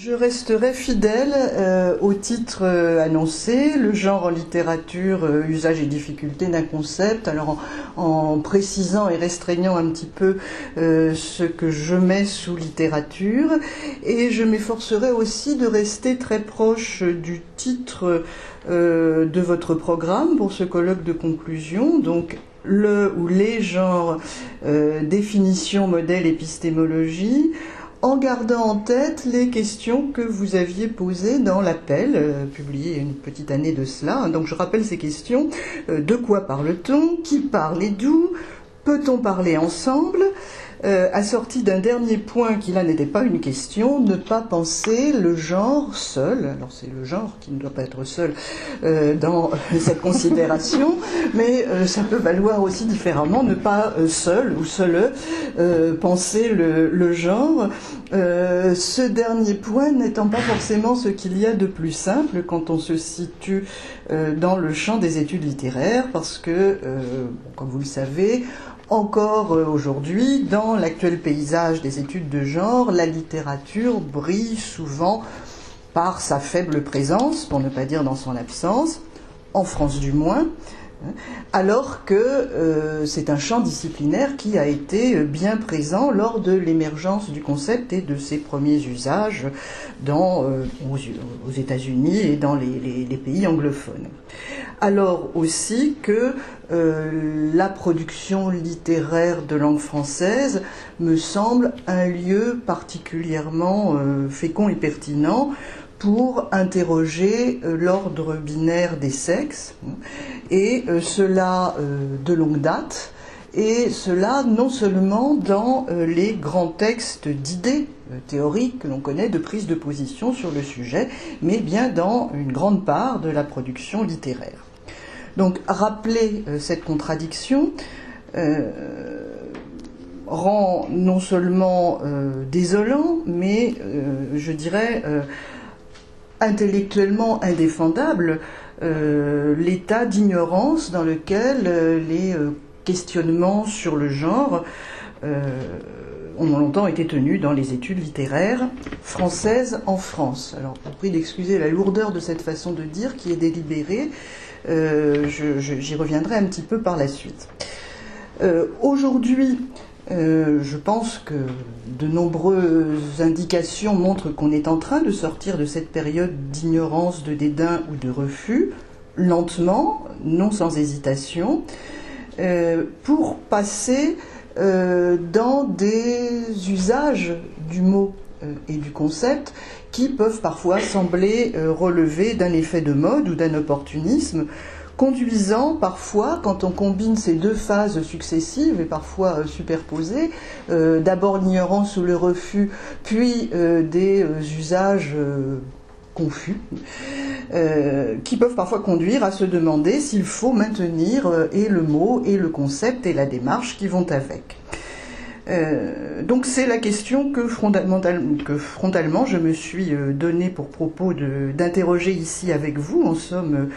Je resterai fidèle au titre annoncé, le genre en littérature, usage et difficulté d'un concept, alors en précisant et restreignant un petit peu ce que je mets sous littérature, et je m'efforcerai aussi de rester très proche du titre de votre programme pour ce colloque de conclusion, donc le ou les genres, définition, modèle, épistémologie, en gardant en tête les questions que vous aviez posées dans l'appel, publié il y a une petite année de cela. Donc je rappelle ces questions. De quoi parle-t-on? Qui parle et d'où? Peut-on parler ensemble? Assorti d'un dernier point qui là n'était pas une question, ne pas penser le genre seul. Alors c'est le genre qui ne doit pas être seul dans cette considération, mais ça peut valoir aussi différemment, ne pas seul ou seul penser le genre. Ce dernier point n'étant pas forcément ce qu'il y a de plus simple quand on se situe dans le champ des études littéraires, parce que, comme vous le savez, encore aujourd'hui, dans l'actuel paysage des études de genre, la littérature brille souvent par sa faible présence, pour ne pas dire dans son absence, en France du moins, alors que c'est un champ disciplinaire qui a été bien présent lors de l'émergence du concept et de ses premiers usages aux États-Unis et dans les pays anglophones. Alors aussi que la production littéraire de langue française me semble un lieu particulièrement fécond et pertinent pour interroger l'ordre binaire des sexes, et cela de longue date, et cela non seulement dans les grands textes d'idées théoriques que l'on connaît de prise de position sur le sujet, mais bien dans une grande part de la production littéraire. Donc rappeler cette contradiction rend non seulement désolant, mais je dirais intellectuellement indéfendable l'état d'ignorance dans lequel les questionnements sur le genre ont longtemps été tenus dans les études littéraires françaises en France. Alors, pour prix d'excuser la lourdeur de cette façon de dire qui est délibérée, j'y reviendrai un petit peu par la suite. Aujourd'hui, je pense que de nombreuses indications montrent qu'on est en train de sortir de cette période d'ignorance, de dédain ou de refus, lentement, non sans hésitation, pour passer dans des usages du mot et du concept qui peuvent parfois sembler relever d'un effet de mode ou d'un opportunisme, conduisant parfois, quand on combine ces deux phases successives et parfois superposées, d'abord l'ignorance ou le refus, puis des usages confus, qui peuvent parfois conduire à se demander s'il faut maintenir et le mot et le concept et la démarche qui vont avec. Donc c'est la question que frontalement je me suis donné pour propos d'interroger ici avec vous. En somme,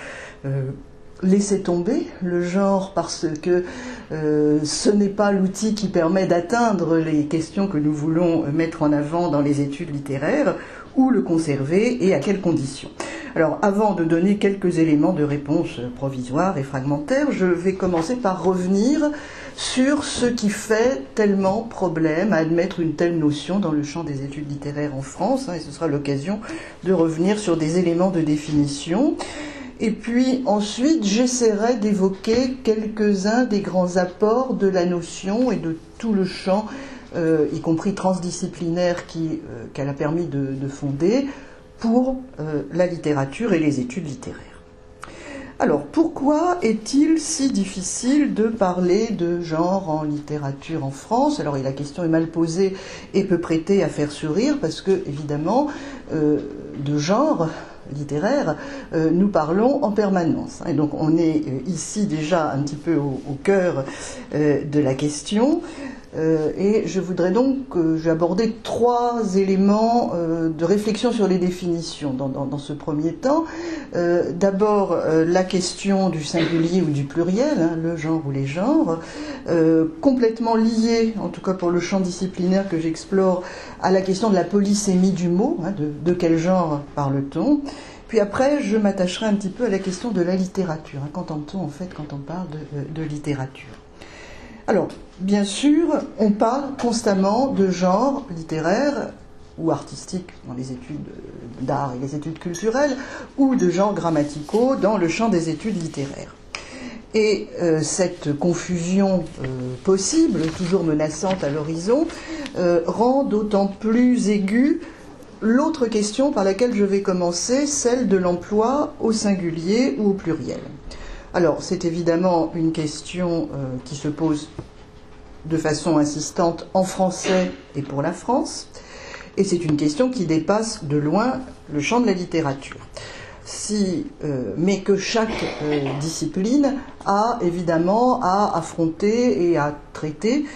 laisser tomber le genre parce que ce n'est pas l'outil qui permet d'atteindre les questions que nous voulons mettre en avant dans les études littéraires, ou le conserver et à quelles conditions. Alors avant de donner quelques éléments de réponse provisoires et fragmentaires, je vais commencer par revenir sur ce qui fait tellement problème à admettre une telle notion dans le champ des études littéraires en France, et ce sera l'occasion de revenir sur des éléments de définition. Et puis ensuite, j'essaierai d'évoquer quelques-uns des grands apports de la notion et de tout le champ, y compris transdisciplinaire, qu'elle a permis de fonder pour la littérature et les études littéraires. Alors, pourquoi est-il si difficile de parler de genre en littérature en France? Alors, la question est mal posée et peut prêter à faire sourire, parce que, évidemment, de genre littéraire, nous parlons en permanence. Et donc on est ici déjà un petit peu au cœur de la question. Et je voudrais donc j'ai abordé 3 éléments de réflexion sur les définitions dans ce premier temps. D'abord, la question du singulier ou du pluriel, hein, le genre ou les genres, complètement liée, en tout cas pour le champ disciplinaire que j'explore, à la question de la polysémie du mot, hein, de quel genre parle-t-on. Puis après, je m'attacherai un petit peu à la question de la littérature. Hein, qu'entend-on en fait quand on parle de littérature ? Alors, bien sûr, on parle constamment de genre littéraire ou artistique dans les études d'art et les études culturelles, ou de genres grammaticaux dans le champ des études littéraires. Et cette confusion possible, toujours menaçante à l'horizon, rend d'autant plus aiguë l'autre question par laquelle je vais commencer, celle de l'emploi au singulier ou au pluriel. Alors, c'est évidemment une question qui se pose de façon insistante en français et pour la France, et c'est une question qui dépasse de loin le champ de la littérature. Mais que chaque discipline a évidemment à affronter et à traiter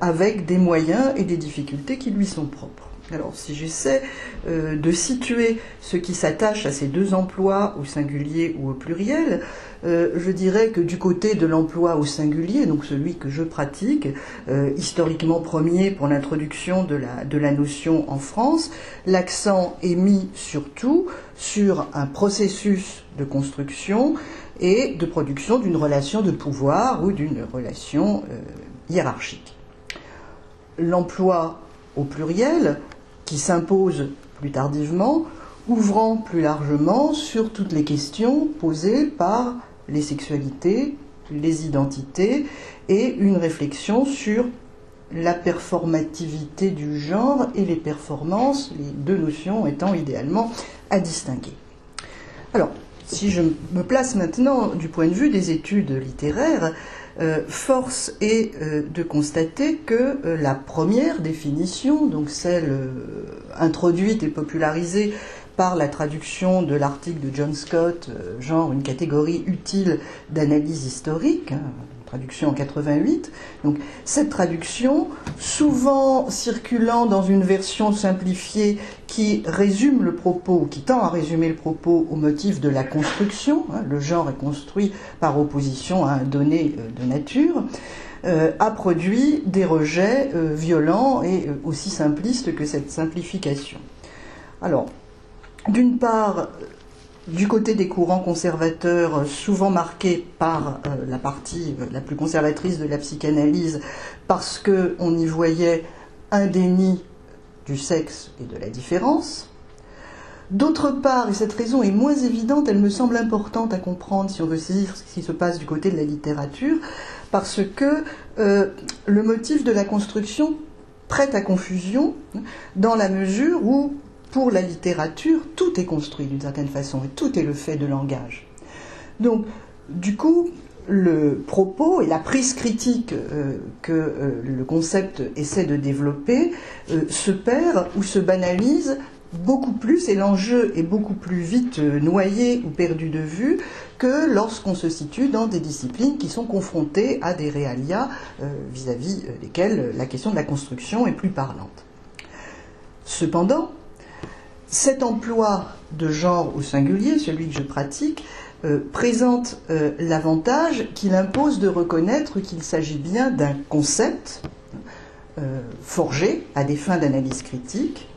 avec des moyens et des difficultés qui lui sont propres. Alors, si j'essaie de situer ce qui s'attache à ces 2 emplois, au singulier ou au pluriel, je dirais que du côté de l'emploi au singulier, donc celui que je pratique, historiquement premier pour l'introduction de la notion en France, l'accent est mis surtout sur un processus de construction et de production d'une relation de pouvoir ou d'une relation hiérarchique. L'emploi au pluriel, qui s'impose plus tardivement, ouvrant plus largement sur toutes les questions posées par les sexualités, les identités, et une réflexion sur la performativité du genre et les performances, les 2 notions étant idéalement à distinguer. Alors, si je me place maintenant du point de vue des études littéraires, force est de constater que la première définition, donc celle introduite et popularisée par la traduction de l'article de John Scott, genre une catégorie utile d'analyse historique, hein, traduction en 88. Donc cette traduction, souvent circulant dans une version simplifiée qui résume le propos, qui tend à résumer le propos au motif de la construction, hein, le genre est construit par opposition à un donné de nature, a produit des rejets violents et aussi simplistes que cette simplification. Alors, d'une part, du côté des courants conservateurs, souvent marqués par la partie la plus conservatrice de la psychanalyse, parce qu'on y voyait un déni du sexe et de la différence. D'autre part, et cette raison est moins évidente, elle me semble importante à comprendre si on veut saisir ce qui se passe du côté de la littérature, parce que le motif de la construction prête à confusion dans la mesure où, pour la littérature, tout est construit d'une certaine façon et tout est le fait de langage. Donc, du coup, le propos et la prise critique que le concept essaie de développer se perd ou se banalise beaucoup plus, et l'enjeu est beaucoup plus vite noyé ou perdu de vue que lorsqu'on se situe dans des disciplines qui sont confrontées à des réalia vis-à-vis desquels la question de la construction est plus parlante. Cependant, cet emploi de genre au singulier, celui que je pratique, présente l'avantage qu'il impose de reconnaître qu'il s'agit bien d'un concept forgé à des fins d'analyse critique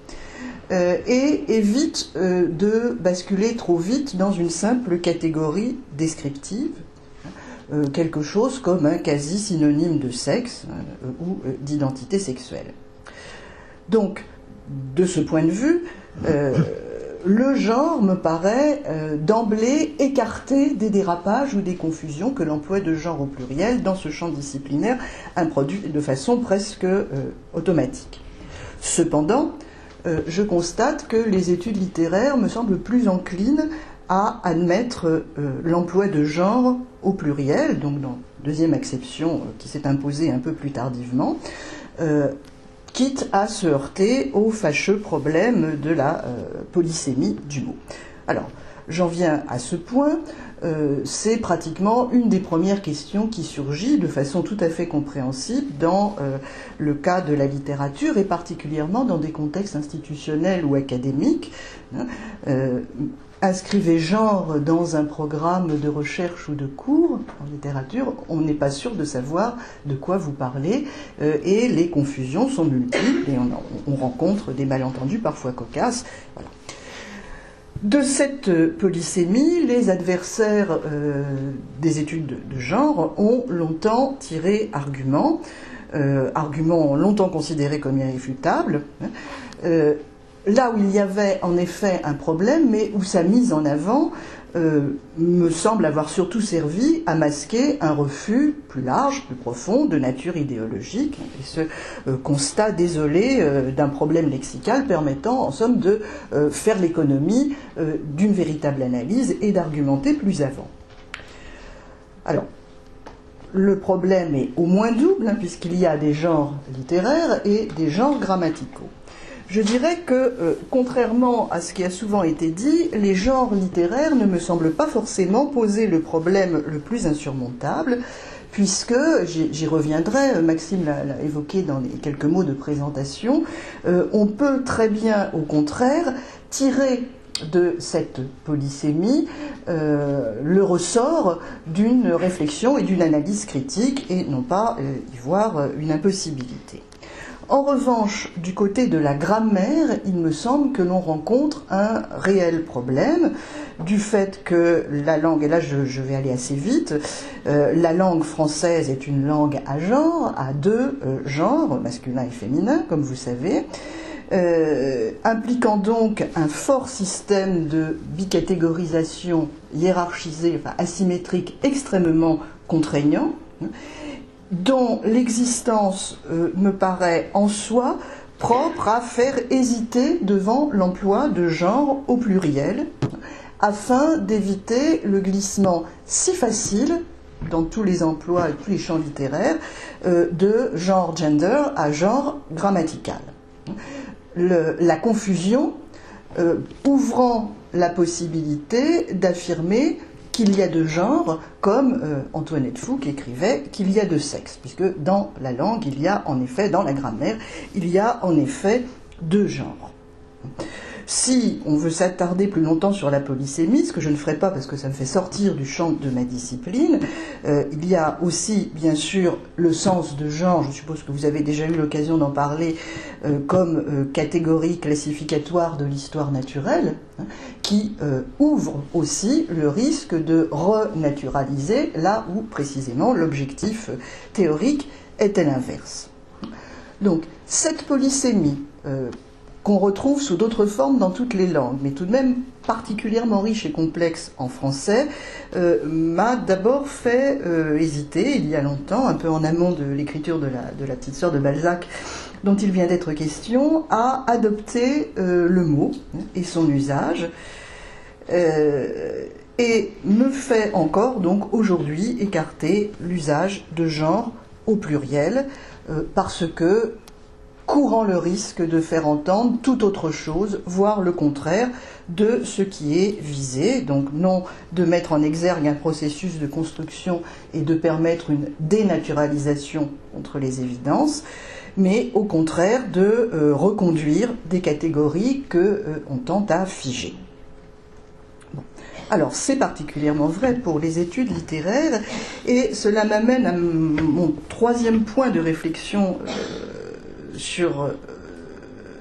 et évite de basculer trop vite dans une simple catégorie descriptive, quelque chose comme un quasi-synonyme de sexe ou d'identité sexuelle. Donc, de ce point de vue, le genre me paraît d'emblée écarté des dérapages ou des confusions que l'emploi de genre au pluriel dans ce champ disciplinaire introduit de façon presque automatique. Cependant, je constate que les études littéraires me semblent plus enclines à admettre l'emploi de genre au pluriel, donc dans deuxième acception qui s'est imposée un peu plus tardivement, quitte à se heurter au fâcheux problème de la polysémie du mot. Alors, j'en viens à ce point, c'est pratiquement une des premières questions qui surgit de façon tout à fait compréhensible dans le cas de la littérature et particulièrement dans des contextes institutionnels ou académiques. Inscrivez genre dans un programme de recherche ou de cours en littérature, on n'est pas sûr de savoir de quoi vous parlez et les confusions sont multiples et on rencontre des malentendus parfois cocasses. Voilà. De cette polysémie, les adversaires des études de genre ont longtemps tiré argument, argument longtemps considéré comme irréfutable, là où il y avait en effet un problème, mais où sa mise en avant me semble avoir surtout servi à masquer un refus plus large, plus profond, de nature idéologique, et ce constat désolé d'un problème lexical permettant en somme de faire l'économie d'une véritable analyse et d'argumenter plus avant. Alors, le problème est au moins double, puisqu'il y a des genres littéraires et des genres grammaticaux. Je dirais que, contrairement à ce qui a souvent été dit, les genres littéraires ne me semblent pas forcément poser le problème le plus insurmontable, puisque, j'y reviendrai, Maxime l'a évoqué dans les quelques mots de présentation, on peut très bien, au contraire, tirer de cette polysémie le ressort d'une réflexion et d'une analyse critique, et non pas y voir une impossibilité. En revanche, du côté de la grammaire, il me semble que l'on rencontre un réel problème du fait que la langue, et là je vais aller assez vite, la langue française est une langue à genre, à deux genres, masculin et féminin, comme vous savez, impliquant donc un fort système de bicatégorisation hiérarchisée, enfin asymétrique, extrêmement contraignant, dont l'existence me paraît en soi propre à faire hésiter devant l'emploi de genre au pluriel, afin d'éviter le glissement si facile, dans tous les emplois et tous les champs littéraires, de genre gender à genre grammatical. La confusion ouvrant la possibilité d'affirmer qu'il y a deux genres, comme Antoinette Fouque écrivait qu'il y a deux sexes, puisque dans la langue, il y a en effet, dans la grammaire, il y a en effet deux genres. Si on veut s'attarder plus longtemps sur la polysémie, ce que je ne ferai pas parce que ça me fait sortir du champ de ma discipline, il y a aussi, bien sûr, le sens de genre, je suppose que vous avez déjà eu l'occasion d'en parler, comme catégorie classificatoire de l'histoire naturelle, qui ouvre aussi le risque de renaturaliser là où, précisément, l'objectif théorique était l'inverse. Donc, cette polysémie qu'on retrouve sous d'autres formes dans toutes les langues, mais tout de même particulièrement riche et complexe en français, m'a d'abord fait hésiter, il y a longtemps, un peu en amont de l'écriture de la petite sœur de Balzac, dont il vient d'être question, à adopter le mot et son usage, et me fait encore, donc, aujourd'hui, écarter l'usage de genre au pluriel, parce que courant le risque de faire entendre tout autre chose, voire le contraire de ce qui est visé, donc non de mettre en exergue un processus de construction et de permettre une dénaturalisation contre les évidences, mais au contraire de reconduire des catégories qu'on tente à figer. Bon. Alors c'est particulièrement vrai pour les études littéraires, et cela m'amène à mon troisième point de réflexion sur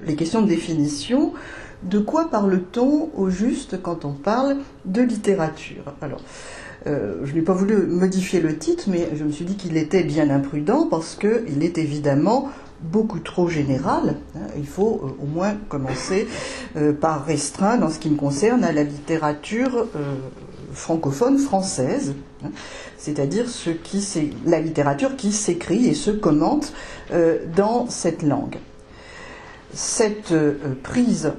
les questions de définition. De quoi parle-t-on au juste quand on parle de littérature? Alors, je n'ai pas voulu modifier le titre, mais je me suis dit qu'il était bien imprudent parce qu'il est évidemment beaucoup trop général. Il faut au moins commencer par restreindre, en ce qui me concerne, à la littérature francophone française, c'est-à-dire la littérature qui s'écrit et se commente dans cette langue. Cette prise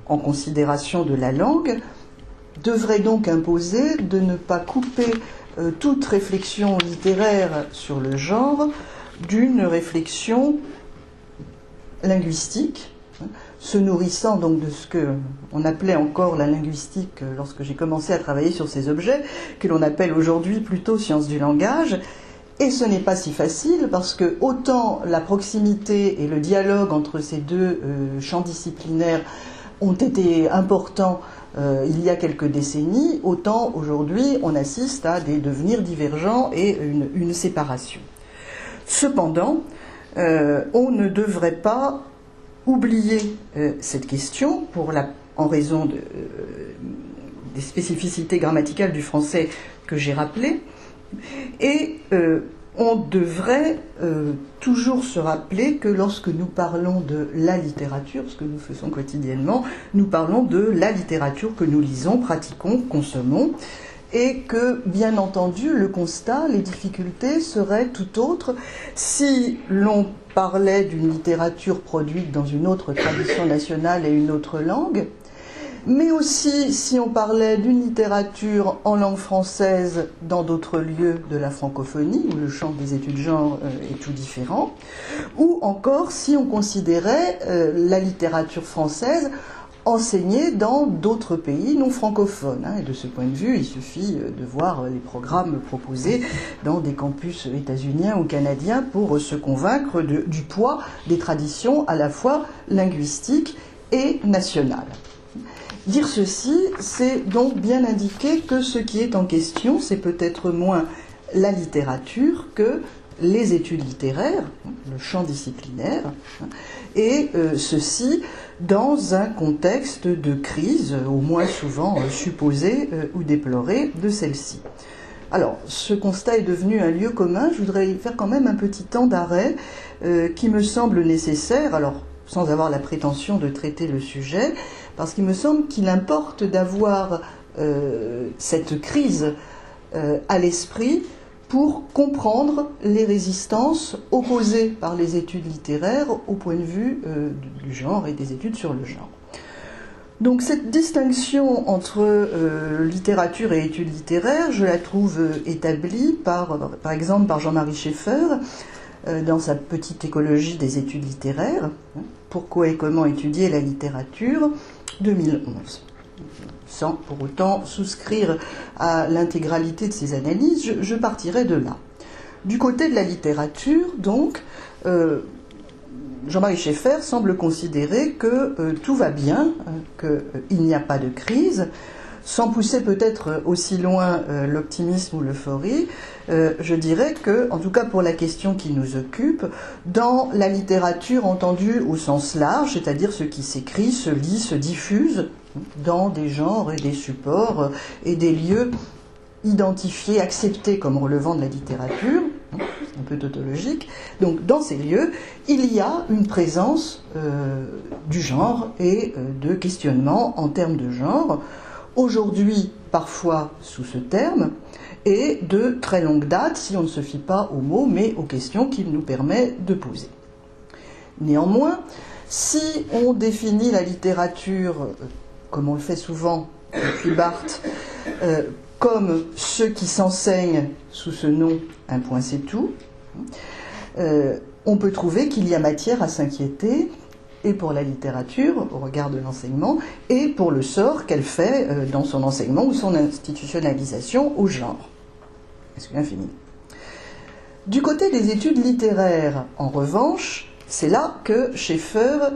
en considération de la langue devrait donc imposer de ne pas couper toute réflexion littéraire sur le genre d'une réflexion linguistique se nourrissant donc de ce qu'on appelait encore la linguistique lorsque j'ai commencé à travailler sur ces objets, que l'on appelle aujourd'hui plutôt sciences du langage. Et ce n'est pas si facile parce que autant la proximité et le dialogue entre ces deux champs disciplinaires ont été importants il y a quelques décennies, autant aujourd'hui on assiste à des devenirs divergents et une séparation. Cependant, on ne devrait pas oublier cette question en raison des spécificités grammaticales du français que j'ai rappelées, et on devrait toujours se rappeler que lorsque nous parlons de la littérature, ce que nous faisons quotidiennement, nous parlons de la littérature que nous lisons, pratiquons, consommons, et que, bien entendu, le constat, les difficultés seraient tout autres si l'on parlait d'une littérature produite dans une autre tradition nationale et une autre langue, mais aussi si on parlait d'une littérature en langue française dans d'autres lieux de la francophonie, où le champ des études genre est tout différent, ou encore si on considérait la littérature française enseignée dans d'autres pays non francophones. Et de ce point de vue, il suffit de voir les programmes proposés dans des campus états-uniens ou canadiens pour se convaincre du poids des traditions à la fois linguistiques et nationales. Dire ceci, c'est donc bien indiquer que ce qui est en question, c'est peut-être moins la littérature que les études littéraires, le champ disciplinaire, et ceci dans un contexte de crise, au moins souvent supposée ou déplorée de celle-ci. Alors, ce constat est devenu un lieu commun. Je voudrais faire quand même un petit temps d'arrêt qui me semble nécessaire, alors sans avoir la prétention de traiter le sujet, parce qu'il me semble qu'il importe d'avoir cette crise à l'esprit pour comprendre les résistances opposées par les études littéraires au point de vue du genre et des études sur le genre. Donc cette distinction entre littérature et études littéraires, je la trouve établie par exemple par Jean-Marie Schaeffer dans sa petite écologie des études littéraires, Pourquoi et comment étudier la littérature, 2011. Sans pour autant souscrire à l'intégralité de ces analyses, je partirai de là. Du côté de la littérature, donc, Jean-Marie Schaeffer semble considérer que tout va bien, qu'il n'y a pas de crise. Sans pousser peut-être aussi loin l'optimisme ou l'euphorie, je dirais que, en tout cas pour la question qui nous occupe, dans la littérature entendue au sens large, c'est-à-dire ce qui s'écrit, se lit, se diffuse dans des genres et des supports et des lieux identifiés, acceptés comme relevant de la littérature, un peu tautologique, donc dans ces lieux, il y a une présence du genre et de questionnement en termes de genre, aujourd'hui parfois sous ce terme, et de très longue date, si on ne se fie pas aux mots, mais aux questions qu'il nous permet de poser. Néanmoins, si on définit la littérature, comme on le fait souvent depuis Barthes, comme ce qui s'enseigne sous ce nom, un point c'est tout, on peut trouver qu'il y a matière à s'inquiéter et pour la littérature, au regard de l'enseignement, et pour le sort qu'elle fait dans son enseignement ou son institutionnalisation au genre. Est-ce bien fini ? Du côté des études littéraires, en revanche, c'est là que Schaeffer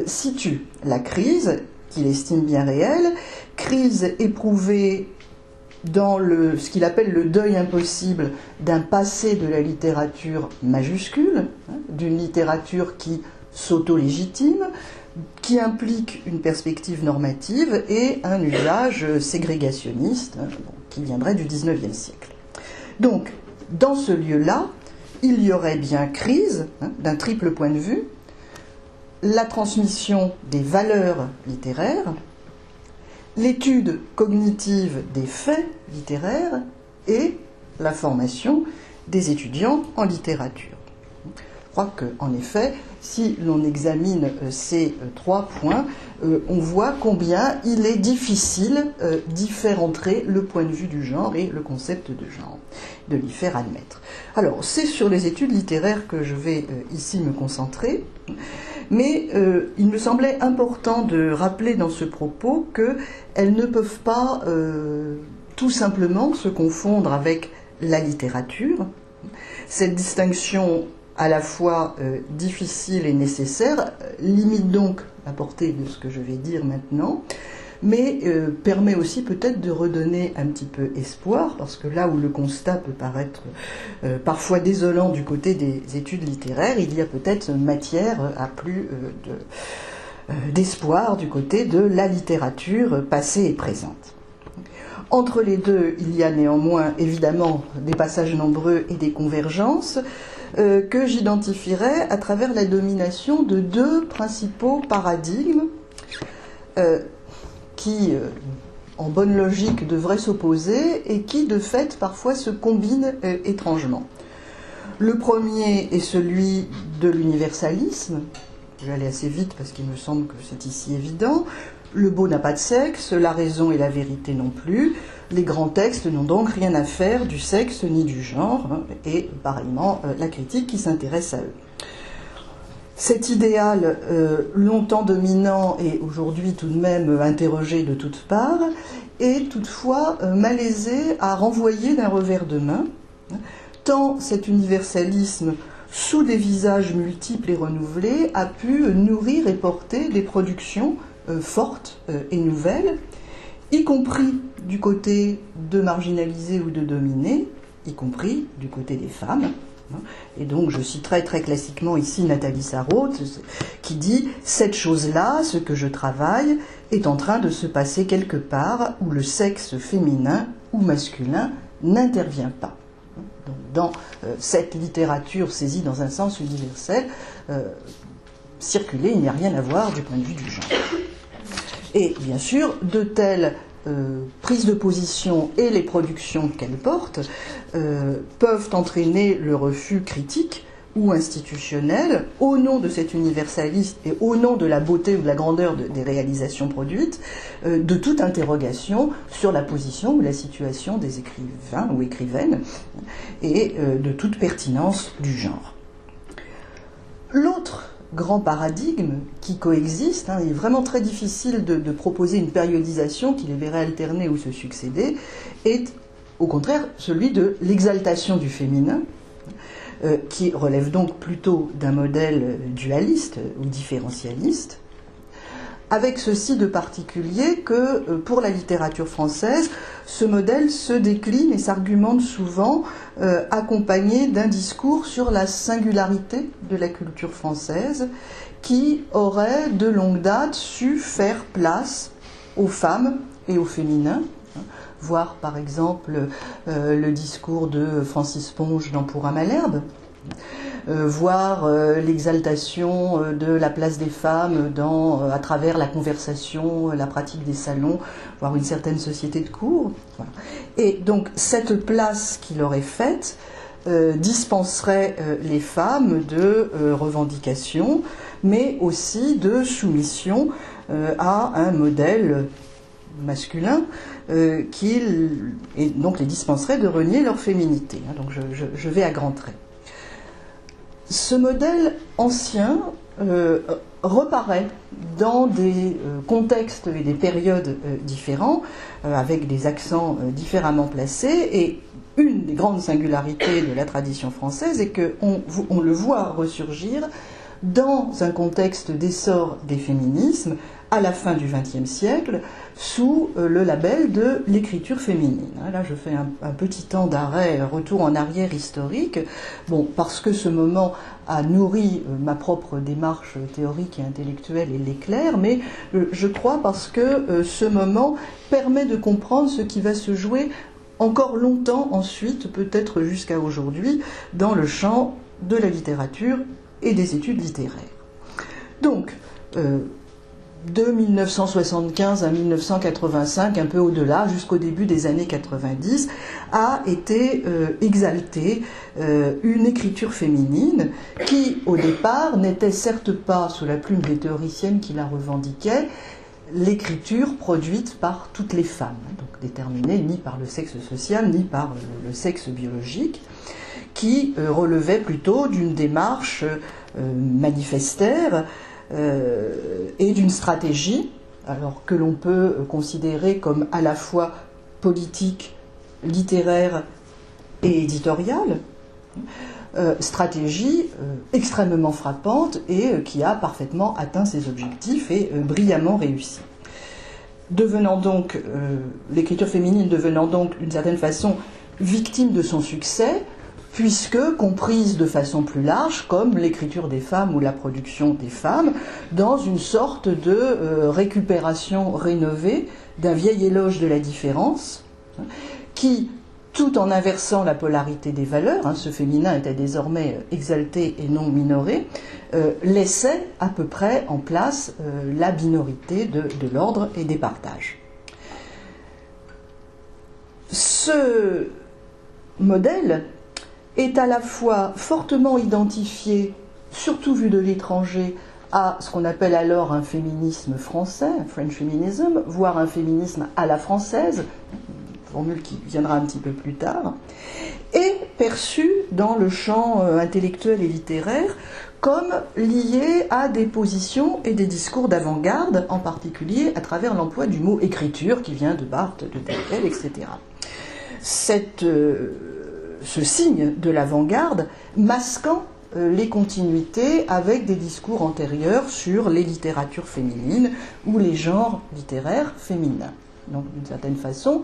situe la crise, qu'il estime bien réelle, crise éprouvée dans ce qu'il appelle le deuil impossible d'un passé de la littérature majuscule, d'une littérature qui s'auto-légitime, qui implique une perspective normative et un usage ségrégationniste qui viendrait du XIXe siècle. Donc, dans ce lieu-là, il y aurait bien crise, d'un triple point de vue, la transmission des valeurs littéraires, l'étude cognitive des faits littéraires et la formation des étudiants en littérature. Je crois qu'en effet, si l'on examine ces trois points, on voit combien il est difficile d'y faire entrer le point de vue du genre et le concept de genre, de l'y faire admettre. Alors, c'est sur les études littéraires que je vais ici me concentrer. Mais il me semblait important de rappeler dans ce propos qu'elles ne peuvent pas tout simplement se confondre avec la littérature. Cette distinction à la fois difficile et nécessaire limite donc la portée de ce que je vais dire maintenant, mais permet aussi peut-être de redonner un petit peu espoir, parce que là où le constat peut paraître parfois désolant du côté des études littéraires, il y a peut-être matière à plus d'espoir du côté de la littérature passée et présente. Entre les deux, il y a néanmoins évidemment des passages nombreux et des convergences que j'identifierais à travers la domination de deux principaux paradigmes qui, en bonne logique, devraient s'opposer et qui, de fait, parfois se combinent étrangement. Le premier est celui de l'universalisme. Je vais aller assez vite parce qu'il me semble que c'est ici évident. Le beau n'a pas de sexe, la raison et la vérité non plus. Les grands textes n'ont donc rien à faire du sexe ni du genre, et pareillement la critique qui s'intéresse à eux. Cet idéal, longtemps dominant et aujourd'hui tout de même interrogé de toutes parts, est toutefois malaisé à renvoyer d'un revers de main, tant cet universalisme, sous des visages multiples et renouvelés, a pu nourrir et porter des productions fortes et nouvelles, y compris du côté de marginalisés ou de dominés, y compris du côté des femmes. Et donc je citerai très classiquement ici Nathalie Sarraute qui dit « Cette chose-là, ce que je travaille, est en train de se passer quelque part où le sexe féminin ou masculin n'intervient pas. » Donc dans cette littérature saisie dans un sens universel, circuler, il n'y a rien à voir du point de vue du genre. Et bien sûr, de telles prises de position et les productions qu'elles portent peuvent entraîner le refus critique ou institutionnel au nom de cet universalisme et au nom de la beauté ou de la grandeur des réalisations produites, de toute interrogation sur la position ou la situation des écrivains ou écrivaines et de toute pertinence du genre. L'autre grand paradigme qui coexiste, il est vraiment très difficile de proposer une périodisation qui les verrait alterner ou se succéder, est au contraire celui de l'exaltation du féminin, qui relève donc plutôt d'un modèle dualiste ou différentialiste, avec ceci de particulier que pour la littérature française, ce modèle se décline et s'argumente souvent accompagné d'un discours sur la singularité de la culture française qui aurait de longue date su faire place aux femmes et au féminin, voir par exemple le discours de Francis Ponge dans Pour un Malherbe, voir l'exaltation de la place des femmes à travers la conversation, la pratique des salons, voire une certaine société de cour. Voilà. Et donc cette place qui leur est faite dispenserait les femmes de revendications, mais aussi de soumission à un modèle masculin et donc les dispenserait de renier leur féminité. Donc je vais à grands traits. Ce modèle ancien reparaît dans des contextes et des périodes différents, avec des accents différemment placés, et une des grandes singularités de la tradition française est qu'on le voit ressurgir dans un contexte d'essor des féminismes à la fin du XXe siècle, sous le label de l'écriture féminine. Là, je fais un petit temps d'arrêt, retour en arrière historique, parce que ce moment a nourri ma propre démarche théorique et intellectuelle et l'éclaire, mais je crois parce que ce moment permet de comprendre ce qui va se jouer encore longtemps ensuite, peut-être jusqu'à aujourd'hui, dans le champ de la littérature et des études littéraires. Donc, de 1975 à 1985, un peu au-delà, jusqu'au début des années 90, a été exaltée une écriture féminine qui, au départ, n'était certes pas, sous la plume des théoriciennes qui la revendiquaient, l'écriture produite par toutes les femmes, donc déterminée ni par le sexe social ni par le sexe biologique, qui relevait plutôt d'une démarche manifestaire et d'une stratégie, alors que l'on peut considérer comme à la fois politique, littéraire et éditoriale, stratégie extrêmement frappante et qui a parfaitement atteint ses objectifs et brillamment réussi. L'écriture féminine devenant donc d'une certaine façon victime de son succès, puisque comprise de façon plus large comme l'écriture des femmes ou la production des femmes, dans une sorte de récupération rénovée d'un vieil éloge de la différence, qui, tout en inversant la polarité des valeurs, ce féminin était désormais exalté et non minoré, laissait à peu près en place la minorité de l'ordre et des partages. Ce modèle est à la fois fortement identifié, surtout vu de l'étranger, à ce qu'on appelle alors un féminisme français, un French feminism, voire un féminisme à la française, formule qui viendra un petit peu plus tard, et perçu dans le champ intellectuel et littéraire comme lié à des positions et des discours d'avant-garde, en particulier à travers l'emploi du mot écriture, qui vient de Barthes, de Tocqueville, etc. Ce signe de l'avant-garde masquant les continuités avec des discours antérieurs sur les littératures féminines ou les genres littéraires féminins. Donc, d'une certaine façon,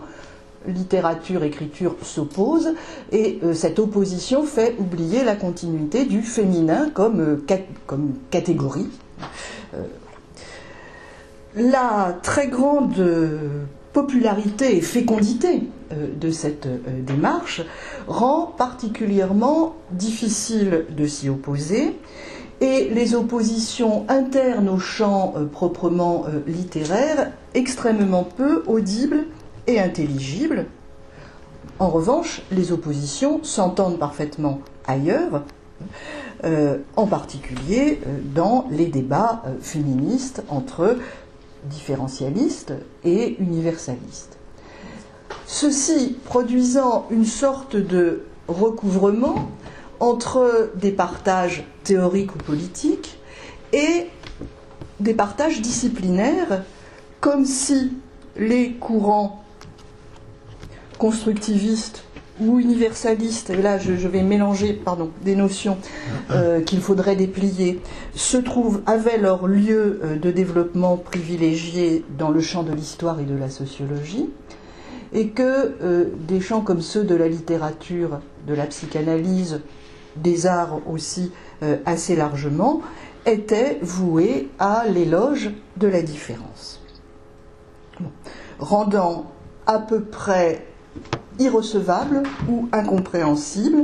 littérature, écriture s'opposent et cette opposition fait oublier la continuité du féminin comme catégorie. La très grande popularité et fécondité de cette démarche rend particulièrement difficile de s'y opposer, et les oppositions internes au champ proprement littéraire extrêmement peu audibles et intelligibles. En revanche, les oppositions s'entendent parfaitement ailleurs, en particulier dans les débats féministes entre différentialistes et universalistes. Ceci produisant une sorte de recouvrement entre des partages théoriques ou politiques et des partages disciplinaires, comme si les courants constructivistes ou universalistes, et là je vais mélanger des notions qu'il faudrait déplier, avaient leur lieu de développement privilégié dans le champ de l'histoire et de la sociologie, et que des champs comme ceux de la littérature, de la psychanalyse, des arts aussi assez largement, étaient voués à l'éloge de la différence. Rendant à peu près irrecevable ou incompréhensible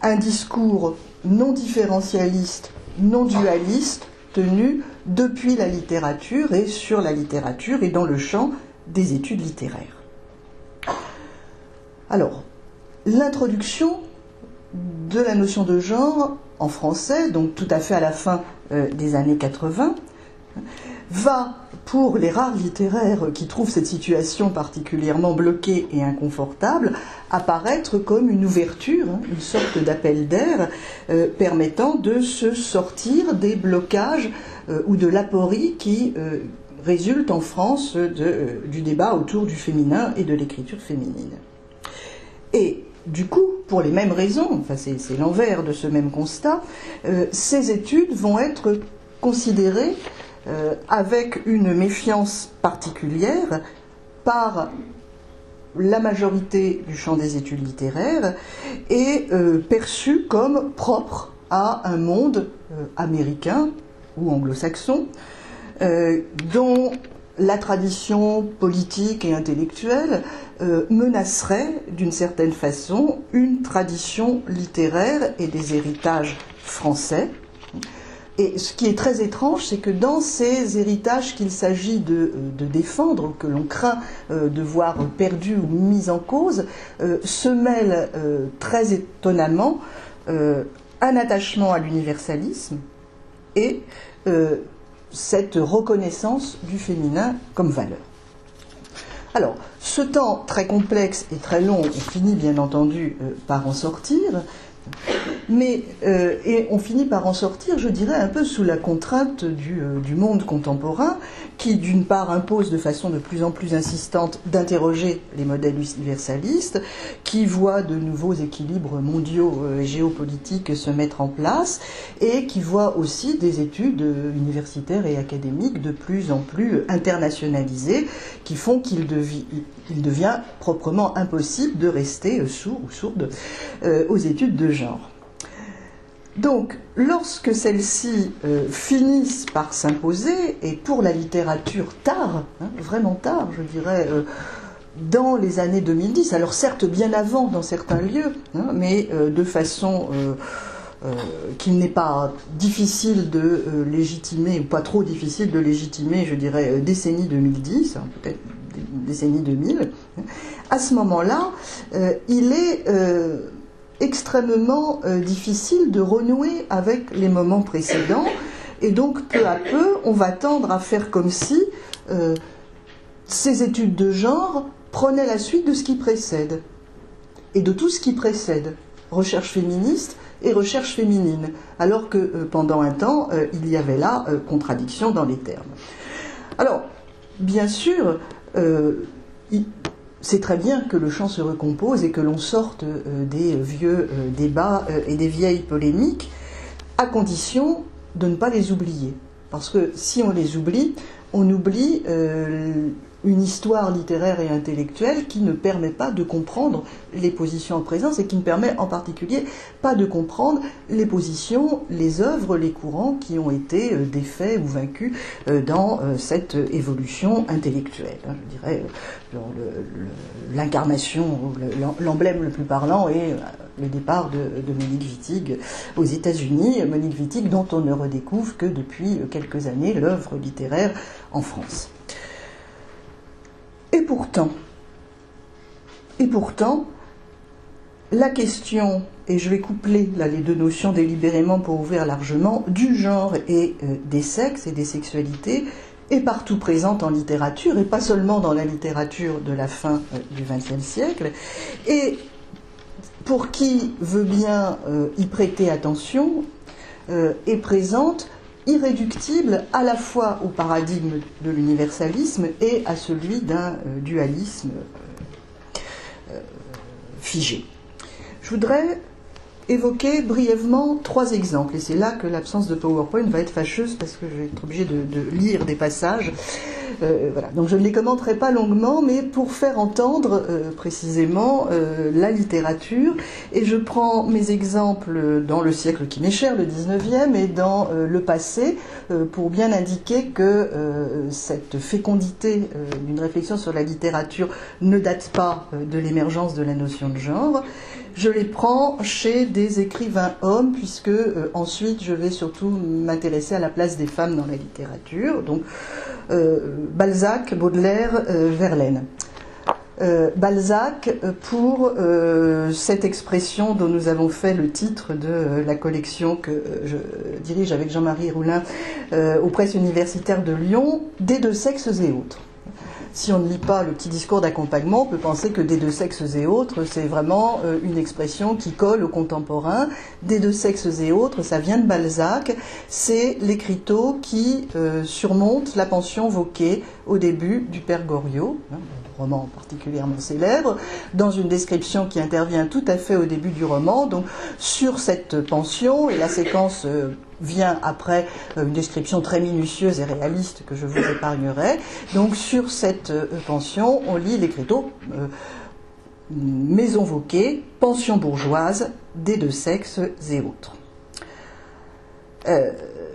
un discours non différentialiste, non dualiste, tenu depuis la littérature et sur la littérature et dans le champ des études littéraires. Alors, l'introduction de la notion de genre en français, donc tout à fait à la fin des années 80, va, pour les rares littéraires qui trouvent cette situation particulièrement bloquée et inconfortable, apparaître comme une ouverture, une sorte d'appel d'air permettant de se sortir des blocages ou de l'aporie qui résulte en France du débat autour du féminin et de l'écriture féminine. Et du coup, pour les mêmes raisons, c'est l'envers de ce même constat, ces études vont être considérées avec une méfiance particulière par la majorité du champ des études littéraires et perçues comme propres à un monde américain ou anglo-saxon dont la tradition politique et intellectuelle menacerait d'une certaine façon une tradition littéraire et des héritages français. Et ce qui est très étrange, c'est que dans ces héritages qu'il s'agit de défendre, ou que l'on craint de voir perdus ou mis en cause, se mêle très étonnamment un attachement à l'universalisme et cette reconnaissance du féminin comme valeur. Alors, ce temps très complexe et très long, on finit bien entendu par en sortir, Et on finit par en sortir, je dirais, un peu sous la contrainte du monde contemporain, qui d'une part impose de façon de plus en plus insistante d'interroger les modèles universalistes, qui voit de nouveaux équilibres mondiaux et géopolitiques se mettre en place, et qui voit aussi des études universitaires et académiques de plus en plus internationalisées, qui font qu'il devient proprement impossible de rester sourd ou sourde aux études de genre. Donc, lorsque celles-ci finissent par s'imposer, et pour la littérature tard, vraiment tard, je dirais, dans les années 2010, alors certes bien avant dans certains lieux, mais de façon qu'il n'est pas difficile de légitimer, ou pas trop difficile de légitimer, je dirais, décennie 2010, peut-être décennie 2000, à ce moment-là, il est extrêmement difficile de renouer avec les moments précédents, et donc peu à peu on va tendre à faire comme si ces études de genre prenaient la suite de ce qui précède, et de tout ce qui précède, recherche féministe et recherche féminine, alors que pendant un temps il y avait là contradiction dans les termes. Alors bien sûr c'est très bien que le champ se recompose et que l'on sorte des vieux débats et des vieilles polémiques, à condition de ne pas les oublier. Parce que si on les oublie, on oublie une histoire littéraire et intellectuelle qui ne permet pas de comprendre les positions en présence et qui ne permet en particulier pas de comprendre les positions, les œuvres, les courants qui ont été défaits ou vaincus dans cette évolution intellectuelle. Je dirais l'incarnation, l'emblème le plus parlant est le départ de Monique Wittig aux États-Unis, Monique Wittig dont on ne redécouvre que depuis quelques années l'œuvre littéraire en France. Et pourtant, la question, et je vais coupler là les deux notions délibérément pour ouvrir largement, du genre et des sexes et des sexualités, est partout présente en littérature, et pas seulement dans la littérature de la fin du XXe siècle, et pour qui veut bien y prêter attention, est présente irréductible à la fois au paradigme de l'universalisme et à celui d'un dualisme figé. Je voudrais évoquer brièvement 3 exemples, et c'est là que l'absence de PowerPoint va être fâcheuse parce que je vais être obligée de lire des passages. Voilà. Donc je ne les commenterai pas longuement, mais pour faire entendre précisément la littérature, et je prends mes exemples dans le siècle qui m'est cher, le 19e, et dans le passé, pour bien indiquer que cette fécondité d'une réflexion sur la littérature ne date pas de l'émergence de la notion de genre. Je les prends chez des écrivains hommes, puisque ensuite je vais surtout m'intéresser à la place des femmes dans la littérature. Donc Balzac, Baudelaire, Verlaine. Balzac pour cette expression dont nous avons fait le titre de la collection que je dirige avec Jean-Marie Roulin aux presses universitaires de Lyon, des deux sexes et autres. Si on ne lit pas le petit discours d'accompagnement, on peut penser que des deux sexes et autres, c'est vraiment une expression qui colle aux contemporains. Des deux sexes et autres, ça vient de Balzac, c'est l'écriteau qui surmonte la pension voquée au début du Père Goriot, roman particulièrement célèbre, dans une description qui intervient tout à fait au début du roman. Donc sur cette pension, et la séquence vient après une description très minutieuse et réaliste que je vous épargnerai. Donc sur cette pension, on lit l'écriteau maison voquée, pension bourgeoise, des deux sexes et autres.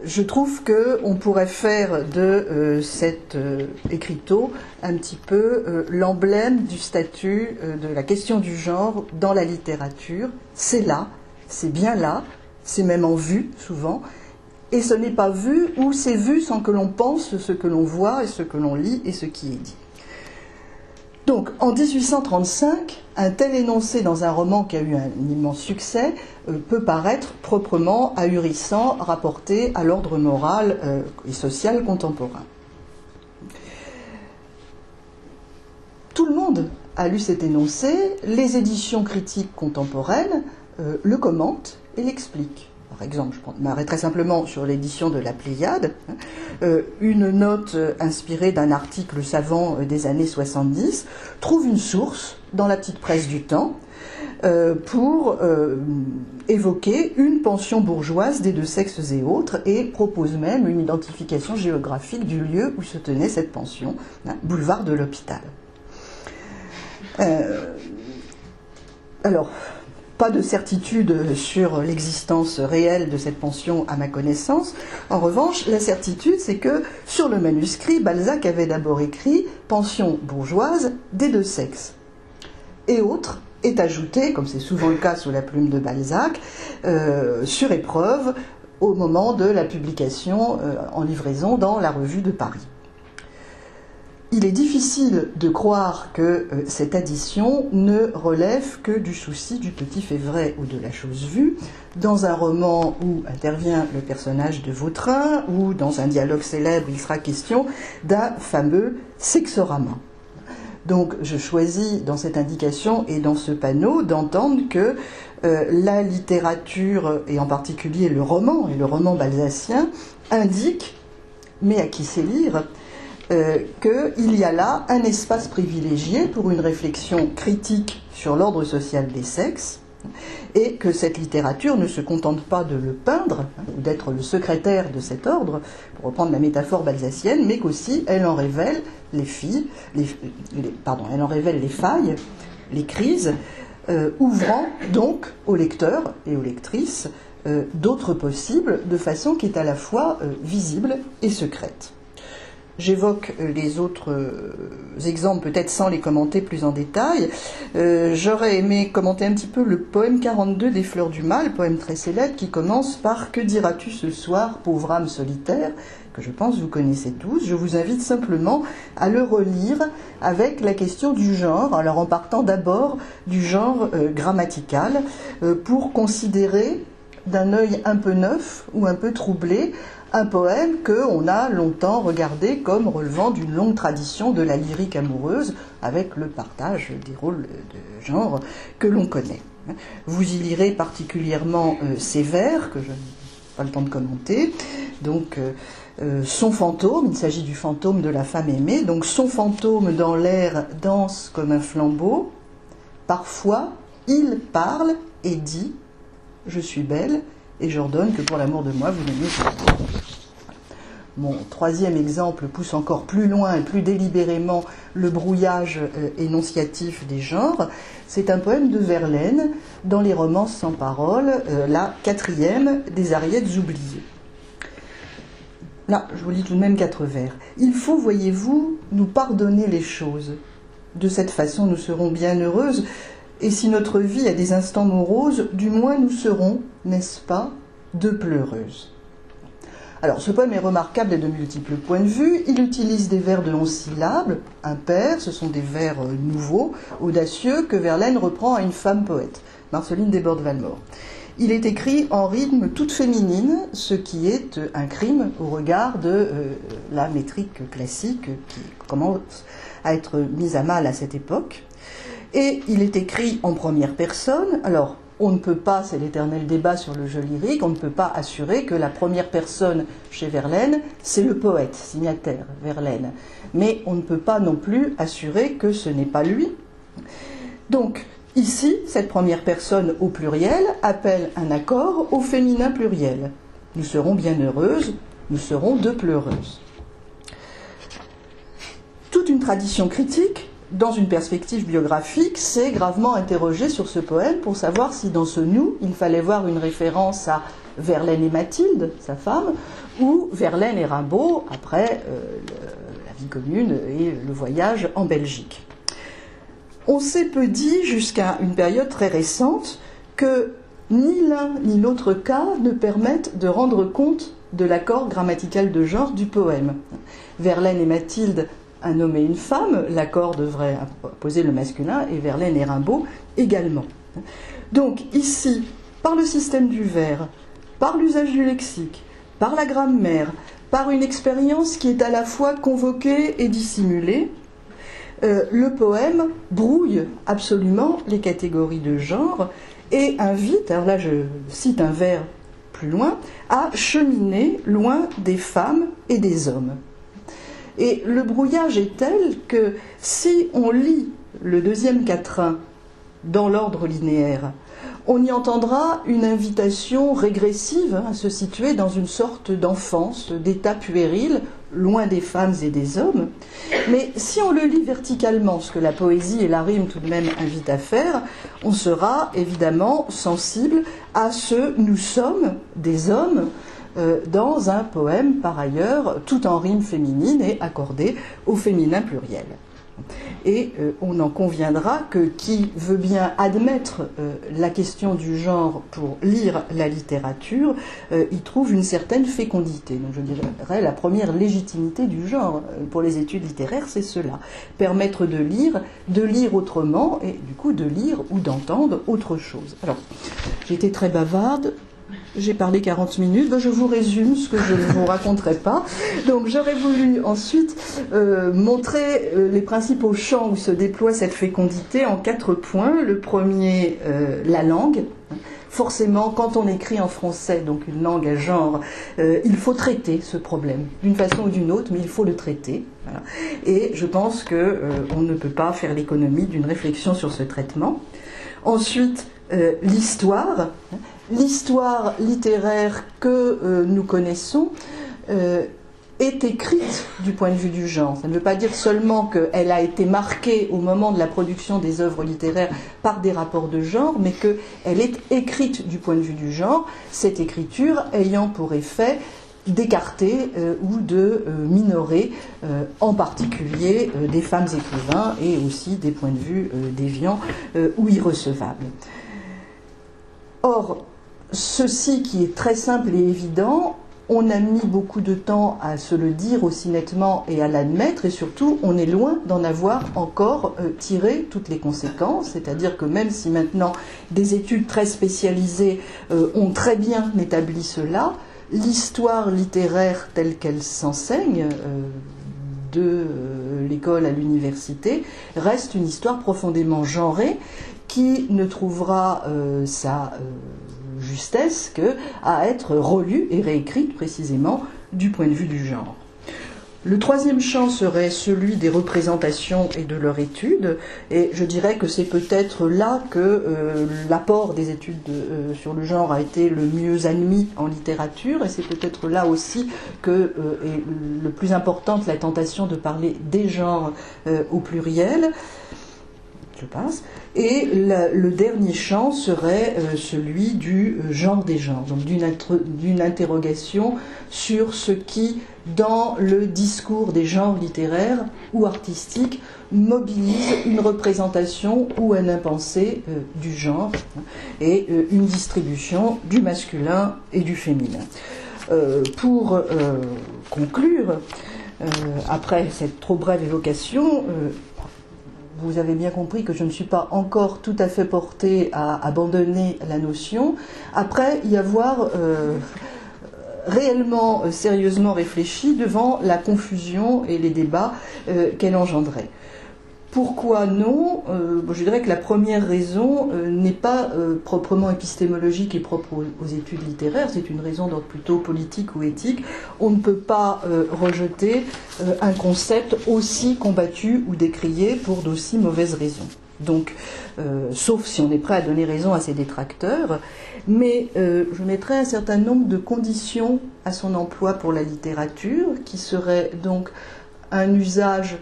Je trouve qu'on pourrait faire de cet écriteau un petit peu l'emblème du statut de la question du genre dans la littérature. C'est là, c'est bien là, c'est même en vue souvent, et ce n'est pas vu ou c'est vu sans que l'on pense ce que l'on voit et ce que l'on lit et ce qui est dit. Donc en 1835, un tel énoncé dans un roman qui a eu un immense succès peut paraître proprement ahurissant rapporté à l'ordre moral et social contemporain. Tout le monde a lu cet énoncé, les éditions critiques contemporaines le commentent et l'explique. Par exemple, je m'arrêterai simplement sur l'édition de la Pléiade, une note inspirée d'un article savant des années 70 trouve une source dans la petite presse du temps pour évoquer une pension bourgeoise des deux sexes et autres, et propose même une identification géographique du lieu où se tenait cette pension, boulevard de l'Hôpital. Alors, pas de certitude sur l'existence réelle de cette pension à ma connaissance. En revanche, la certitude, c'est que sur le manuscrit, Balzac avait d'abord écrit « pension bourgeoise des deux sexes ». Et autre est ajouté, comme c'est souvent le cas sous la plume de Balzac, sur épreuve au moment de la publication en livraison dans la Revue de Paris. Il est difficile de croire que cette addition ne relève que du souci du petit fait vrai ou de la chose vue, dans un roman où intervient le personnage de Vautrin, ou dans un dialogue célèbre, il sera question d'un fameux sexorama. Donc je choisis dans cette indication et dans ce panneau d'entendre que la littérature, et en particulier le roman, et le roman balzacien, indique, mais à qui sait lire, qu'il y a là un espace privilégié pour une réflexion critique sur l'ordre social des sexes, et que cette littérature ne se contente pas de le peindre, ou d'être le secrétaire de cet ordre, pour reprendre la métaphore balzacienne, mais qu'aussi elle en révèle les failles, les crises, ouvrant donc aux lecteurs et aux lectrices d'autres possibles, de façon qui est à la fois visible et secrète. J'évoque les autres exemples, peut-être sans les commenter plus en détail. J'aurais aimé commenter un petit peu le poème 42 des Fleurs du Mal, poème très célèbre qui commence par « Que diras-tu ce soir, pauvre âme solitaire ?» que je pense vous connaissez tous. Je vous invite simplement à le relire avec la question du genre, alors en partant d'abord du genre grammatical, pour considérer d'un œil un peu neuf ou un peu troublé un poème qu'on a longtemps regardé comme relevant d'une longue tradition de la lyrique amoureuse, avec le partage des rôles de genre que l'on connaît. Vous y lirez particulièrement ces vers, que je n'ai pas le temps de commenter. Donc, son fantôme, il s'agit du fantôme de la femme aimée, donc son fantôme dans l'air danse comme un flambeau. Parfois, il parle et dit « Je suis belle ». Et j'ordonne que pour l'amour de moi, vous n'aimiez pas. Mon troisième exemple pousse encore plus loin et plus délibérément le brouillage énonciatif des genres. C'est un poème de Verlaine dans les Romances sans parole, la quatrième des Ariètes oubliées. Là, je vous lis tout de même 4 vers. « Il faut, voyez-vous, nous pardonner les choses. De cette façon, nous serons bien heureuses. Et si notre vie a des instants moroses, du moins nous serons, n'est-ce pas, deux pleureuses. » Alors, ce poème est remarquable et de multiples points de vue. Il utilise des vers de 11 syllabes, impairs, ce sont des vers nouveaux, audacieux, que Verlaine reprend à une femme poète, Marceline Desbordes-Valmore. Il est écrit en rythme toute féminine, ce qui est un crime au regard de la métrique classique qui commence à être mise à mal à cette époque. Et il est écrit en première personne. Alors, on ne peut pas, c'est l'éternel débat sur le jeu lyrique, on ne peut pas assurer que la première personne chez Verlaine, c'est le poète, signataire, Verlaine. Mais on ne peut pas non plus assurer que ce n'est pas lui. Donc, ici, cette première personne au pluriel appelle un accord au féminin pluriel. Nous serons bien heureuses, nous serons deux pleureuses. Toute une tradition critique, dans une perspective biographique, s'est gravement interrogée sur ce poème pour savoir si dans ce « nous », il fallait voir une référence à Verlaine et Mathilde, sa femme, ou Verlaine et Rimbaud, après la vie commune et le voyage en Belgique. On s'est peu dit, jusqu'à une période très récente, que ni l'un ni l'autre cas ne permettent de rendre compte de l'accord grammatical de genre du poème. Verlaine et Mathilde, un homme et une femme, l'accord devrait poser le masculin, et Verlaine et Rimbaud également. Donc ici, par le système du vers, par l'usage du lexique, par la grammaire, par une expérience qui est à la fois convoquée et dissimulée, le poème brouille absolument les catégories de genre et invite, alors là je cite un vers plus loin, à cheminer loin des femmes et des hommes. Et le brouillage est tel que si on lit le deuxième quatrain dans l'ordre linéaire, on y entendra une invitation régressive à se situer dans une sorte d'enfance, d'état puéril, loin des femmes et des hommes. Mais si on le lit verticalement, ce que la poésie et la rime tout de même invitent à faire, on sera évidemment sensible à ce « nous sommes des hommes » dans un poème par ailleurs tout en rime féminine et accordé au féminin pluriel. Et on en conviendra que qui veut bien admettre la question du genre pour lire la littérature, y trouve une certaine fécondité. Donc je dirais la première légitimité du genre pour les études littéraires, c'est cela. Permettre de lire autrement et du coup de lire ou d'entendre autre chose. Alors, j'ai été très bavarde. J'ai parlé 40 minutes, je vous résume ce que je ne vous raconterai pas. Donc j'aurais voulu ensuite montrer les principaux champs où se déploie cette fécondité en 4 points. Le premier, la langue. Forcément, quand on écrit en français, donc une langue à genre, il faut traiter ce problème d'une façon ou d'une autre, mais il faut le traiter. Voilà. Et je pense qu'on ne peut pas faire l'économie d'une réflexion sur ce traitement. Ensuite, l'histoire. L'histoire littéraire que nous connaissons est écrite du point de vue du genre. Ça ne veut pas dire seulement qu'elle a été marquée au moment de la production des œuvres littéraires par des rapports de genre, mais qu'elle est écrite du point de vue du genre, cette écriture ayant pour effet d'écarter ou de minorer en particulier des femmes écrivains et aussi des points de vue déviants ou irrecevables. Or, ceci qui est très simple et évident, on a mis beaucoup de temps à se le dire aussi nettement et à l'admettre, et surtout on est loin d'en avoir encore tiré toutes les conséquences, c'est-à-dire que même si maintenant des études très spécialisées ont très bien établi cela, l'histoire littéraire telle qu'elle s'enseigne de l'école à l'université reste une histoire profondément genrée qui ne trouvera sa justesse qu'à être relue et réécrite précisément du point de vue du genre. Le troisième champ serait celui des représentations et de leur étude, et je dirais que c'est peut-être là que l'apport des études sur le genre a été le mieux admis en littérature, et c'est peut-être là aussi que est le plus importante la tentation de parler des genres au pluriel. Je passe. Et le dernier champ serait celui du genre des genres, donc d'une interrogation sur ce qui, dans le discours des genres littéraires ou artistiques, mobilise une représentation ou un impensé du genre et une distribution du masculin et du féminin. Pour conclure, après cette trop brève évocation, vous avez bien compris que je ne suis pas encore tout à fait portée à abandonner la notion, après y avoir réellement, sérieusement réfléchi devant la confusion et les débats qu'elle engendrait. Pourquoi non ? Je dirais que la première raison n'est pas proprement épistémologique et propre aux études littéraires, c'est une raison d'ordre plutôt politique ou éthique. On ne peut pas rejeter un concept aussi combattu ou décrié pour d'aussi mauvaises raisons. Donc, sauf si on est prêt à donner raison à ses détracteurs, mais je mettrai un certain nombre de conditions à son emploi pour la littérature, qui serait donc un usage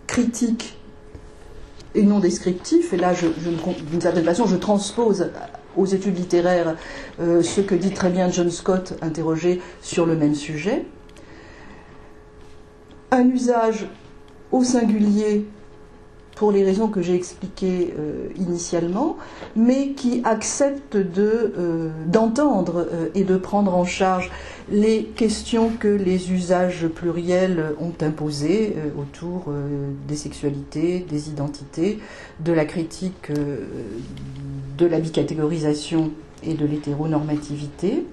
critique et non descriptif, et là d'une certaine façon je transpose aux études littéraires ce que dit très bien John Scott interrogé sur le même sujet. Un usage au singulier pour les raisons que j'ai expliquées initialement, mais qui accepte d'entendre et de prendre en charge les questions que les usages pluriels ont imposées autour des sexualités, des identités, de la critique de la bicatégorisation et de l'hétéronormativité,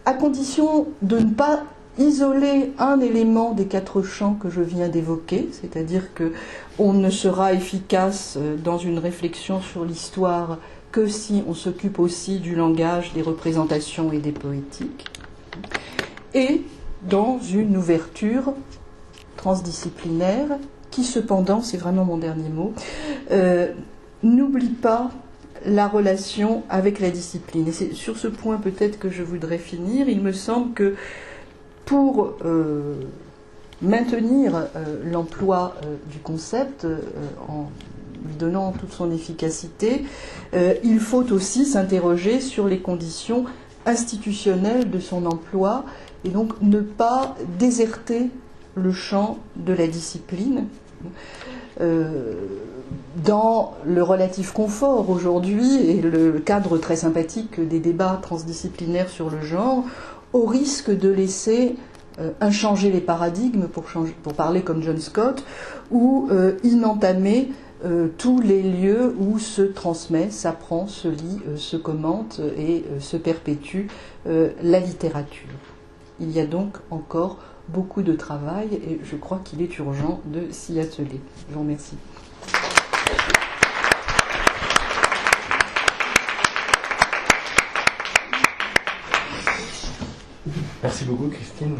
à condition de ne pas isoler un élément des 4 champs que je viens d'évoquer, c'est-à-dire qu'on ne sera efficace dans une réflexion sur l'histoire que si on s'occupe aussi du langage, des représentations et des poétiques, et dans une ouverture transdisciplinaire qui cependant, c'est vraiment mon dernier mot, n'oublie pas la relation avec la discipline. Et c'est sur ce point peut-être que je voudrais finir. Il me semble que pour maintenir l'emploi du concept en lui donnant toute son efficacité, il faut aussi s'interroger sur les conditions institutionnelles de son emploi et donc ne pas déserter le champ de la discipline. Dans le relatif confort aujourd'hui et le cadre très sympathique des débats transdisciplinaires sur le genre, au risque de laisser inchanger les paradigmes, pour parler comme John Scott, ou inentamer tous les lieux où se transmet, s'apprend, se lit, se commente et se perpétue la littérature. Il y a donc encore beaucoup de travail et je crois qu'il est urgent de s'y atteler. Je vous remercie. Merci beaucoup Christine.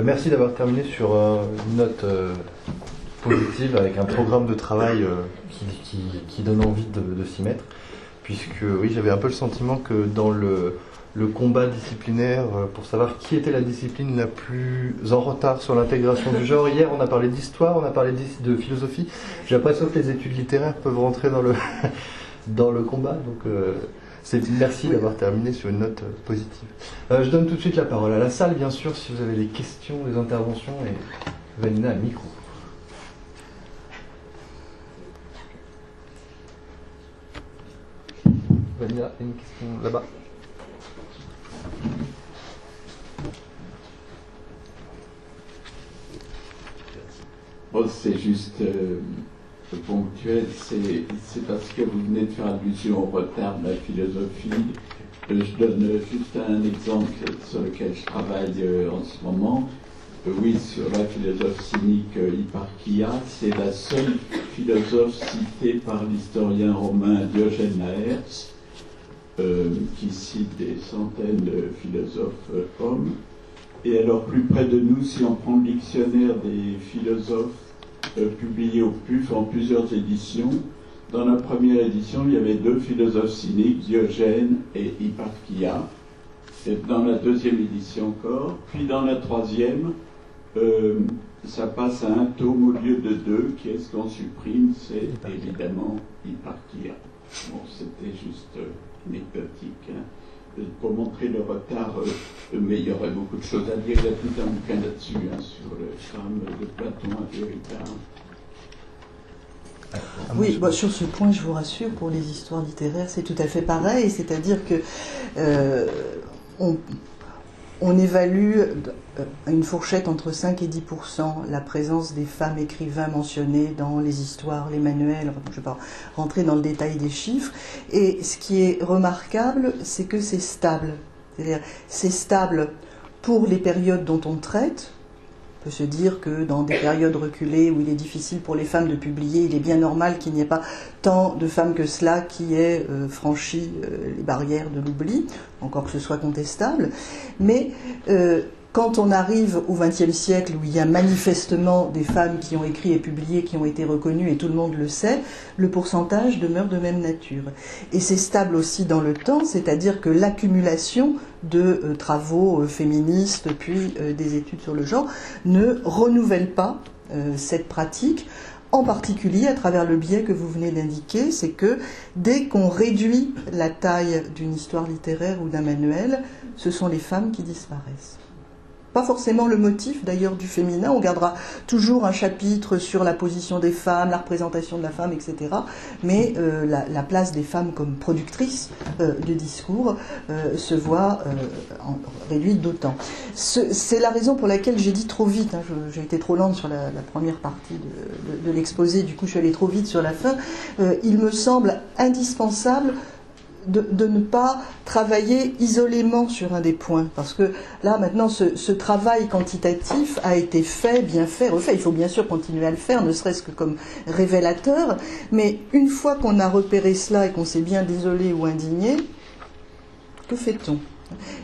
Merci d'avoir terminé sur une note positive avec un programme de travail qui donne envie de s'y mettre. Puisque oui, j'avais un peu le sentiment que dans le combat disciplinaire pour savoir qui était la discipline la plus en retard sur l'intégration du genre. Hier, on a parlé d'histoire, on a parlé de philosophie. J'ai l'impression que les études littéraires peuvent rentrer dans le combat. Donc, merci d'avoir terminé sur une note positive. Je donne tout de suite la parole à la salle, bien sûr, si vous avez des questions, des interventions. Et Vanina a le micro. Vanina, une question là-bas. Bon, c'est juste ponctuel, c'est parce que vous venez de faire allusion au retard de la philosophie. Je donne juste un exemple sur lequel je travaille en ce moment. Oui, sur la philosophe cynique Hipparchia, c'est la seule philosophe citée par l'historien romain Diogène Laërce, qui cite des centaines de philosophes hommes. Et alors, plus près de nous, si on prend le dictionnaire des philosophes publié au PUF en plusieurs éditions, dans la première édition, il y avait 2 philosophes cyniques, Diogène et Hipparchia. Et dans la deuxième édition encore, puis dans la troisième, ça passe à un tome au lieu de 2. Qui est-ce qu'on supprime? C'est évidemment Hipparchia. Bon, c'était juste anecdotique, hein, pour montrer le retard, mais il y aurait beaucoup de choses à dire. Il y a tout un bouquin là-dessus, hein, sur le drame de Platon à Derrida. Oui, bon, sur ce point, je vous rassure, pour les histoires littéraires, c'est tout à fait pareil, c'est-à-dire que on évalue à une fourchette entre 5 et 10% la présence des femmes écrivains mentionnées dans les histoires, les manuels. Je ne vais pas rentrer dans le détail des chiffres. Et ce qui est remarquable, c'est que c'est stable. C'est-à-dire, c'est stable pour les périodes dont on traite. On peut se dire que dans des périodes reculées où il est difficile pour les femmes de publier, il est bien normal qu'il n'y ait pas tant de femmes que cela qui aient franchi les barrières de l'oubli, encore que ce soit contestable. Mais quand on arrive au XXe siècle, où il y a manifestement des femmes qui ont écrit et publié, qui ont été reconnues, et tout le monde le sait, le pourcentage demeure de même nature. Et c'est stable aussi dans le temps, c'est-à-dire que l'accumulation de travaux féministes, puis des études sur le genre, ne renouvelle pas cette pratique, en particulier à travers le biais que vous venez d'indiquer, c'est que dès qu'on réduit la taille d'une histoire littéraire ou d'un manuel, ce sont les femmes qui disparaissent. Pas forcément le motif d'ailleurs du féminin, on gardera toujours un chapitre sur la position des femmes, la représentation de la femme, etc. Mais la place des femmes comme productrices de discours se voit réduite d'autant. C'est la raison pour laquelle j'ai dit trop vite, hein, j'ai été trop lente sur la première partie de l'exposé, du coup je suis allée trop vite sur la fin. Il me semble indispensable de ne pas travailler isolément sur un des points. Parce que là, maintenant, ce travail quantitatif a été fait, bien fait, refait. Il faut bien sûr continuer à le faire, ne serait-ce que comme révélateur. Mais une fois qu'on a repéré cela et qu'on s'est bien désolé ou indigné, que fait-on ?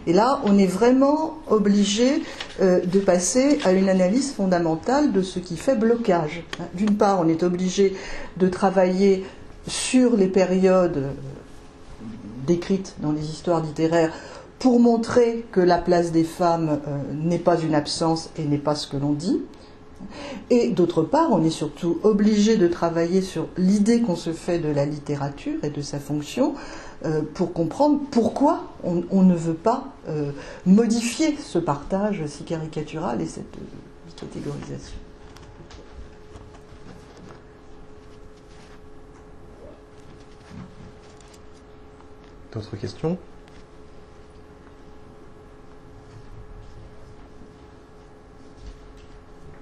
Et là, on est vraiment obligé de passer à une analyse fondamentale de ce qui fait blocage. D'une part, on est obligé de travailler sur les périodes décrites dans les histoires littéraires pour montrer que la place des femmes n'est pas une absence et n'est pas ce que l'on dit. Et d'autre part, on est surtout obligé de travailler sur l'idée qu'on se fait de la littérature et de sa fonction pour comprendre pourquoi on ne veut pas modifier ce partage si caricatural et cette catégorisation. D'autres questions ?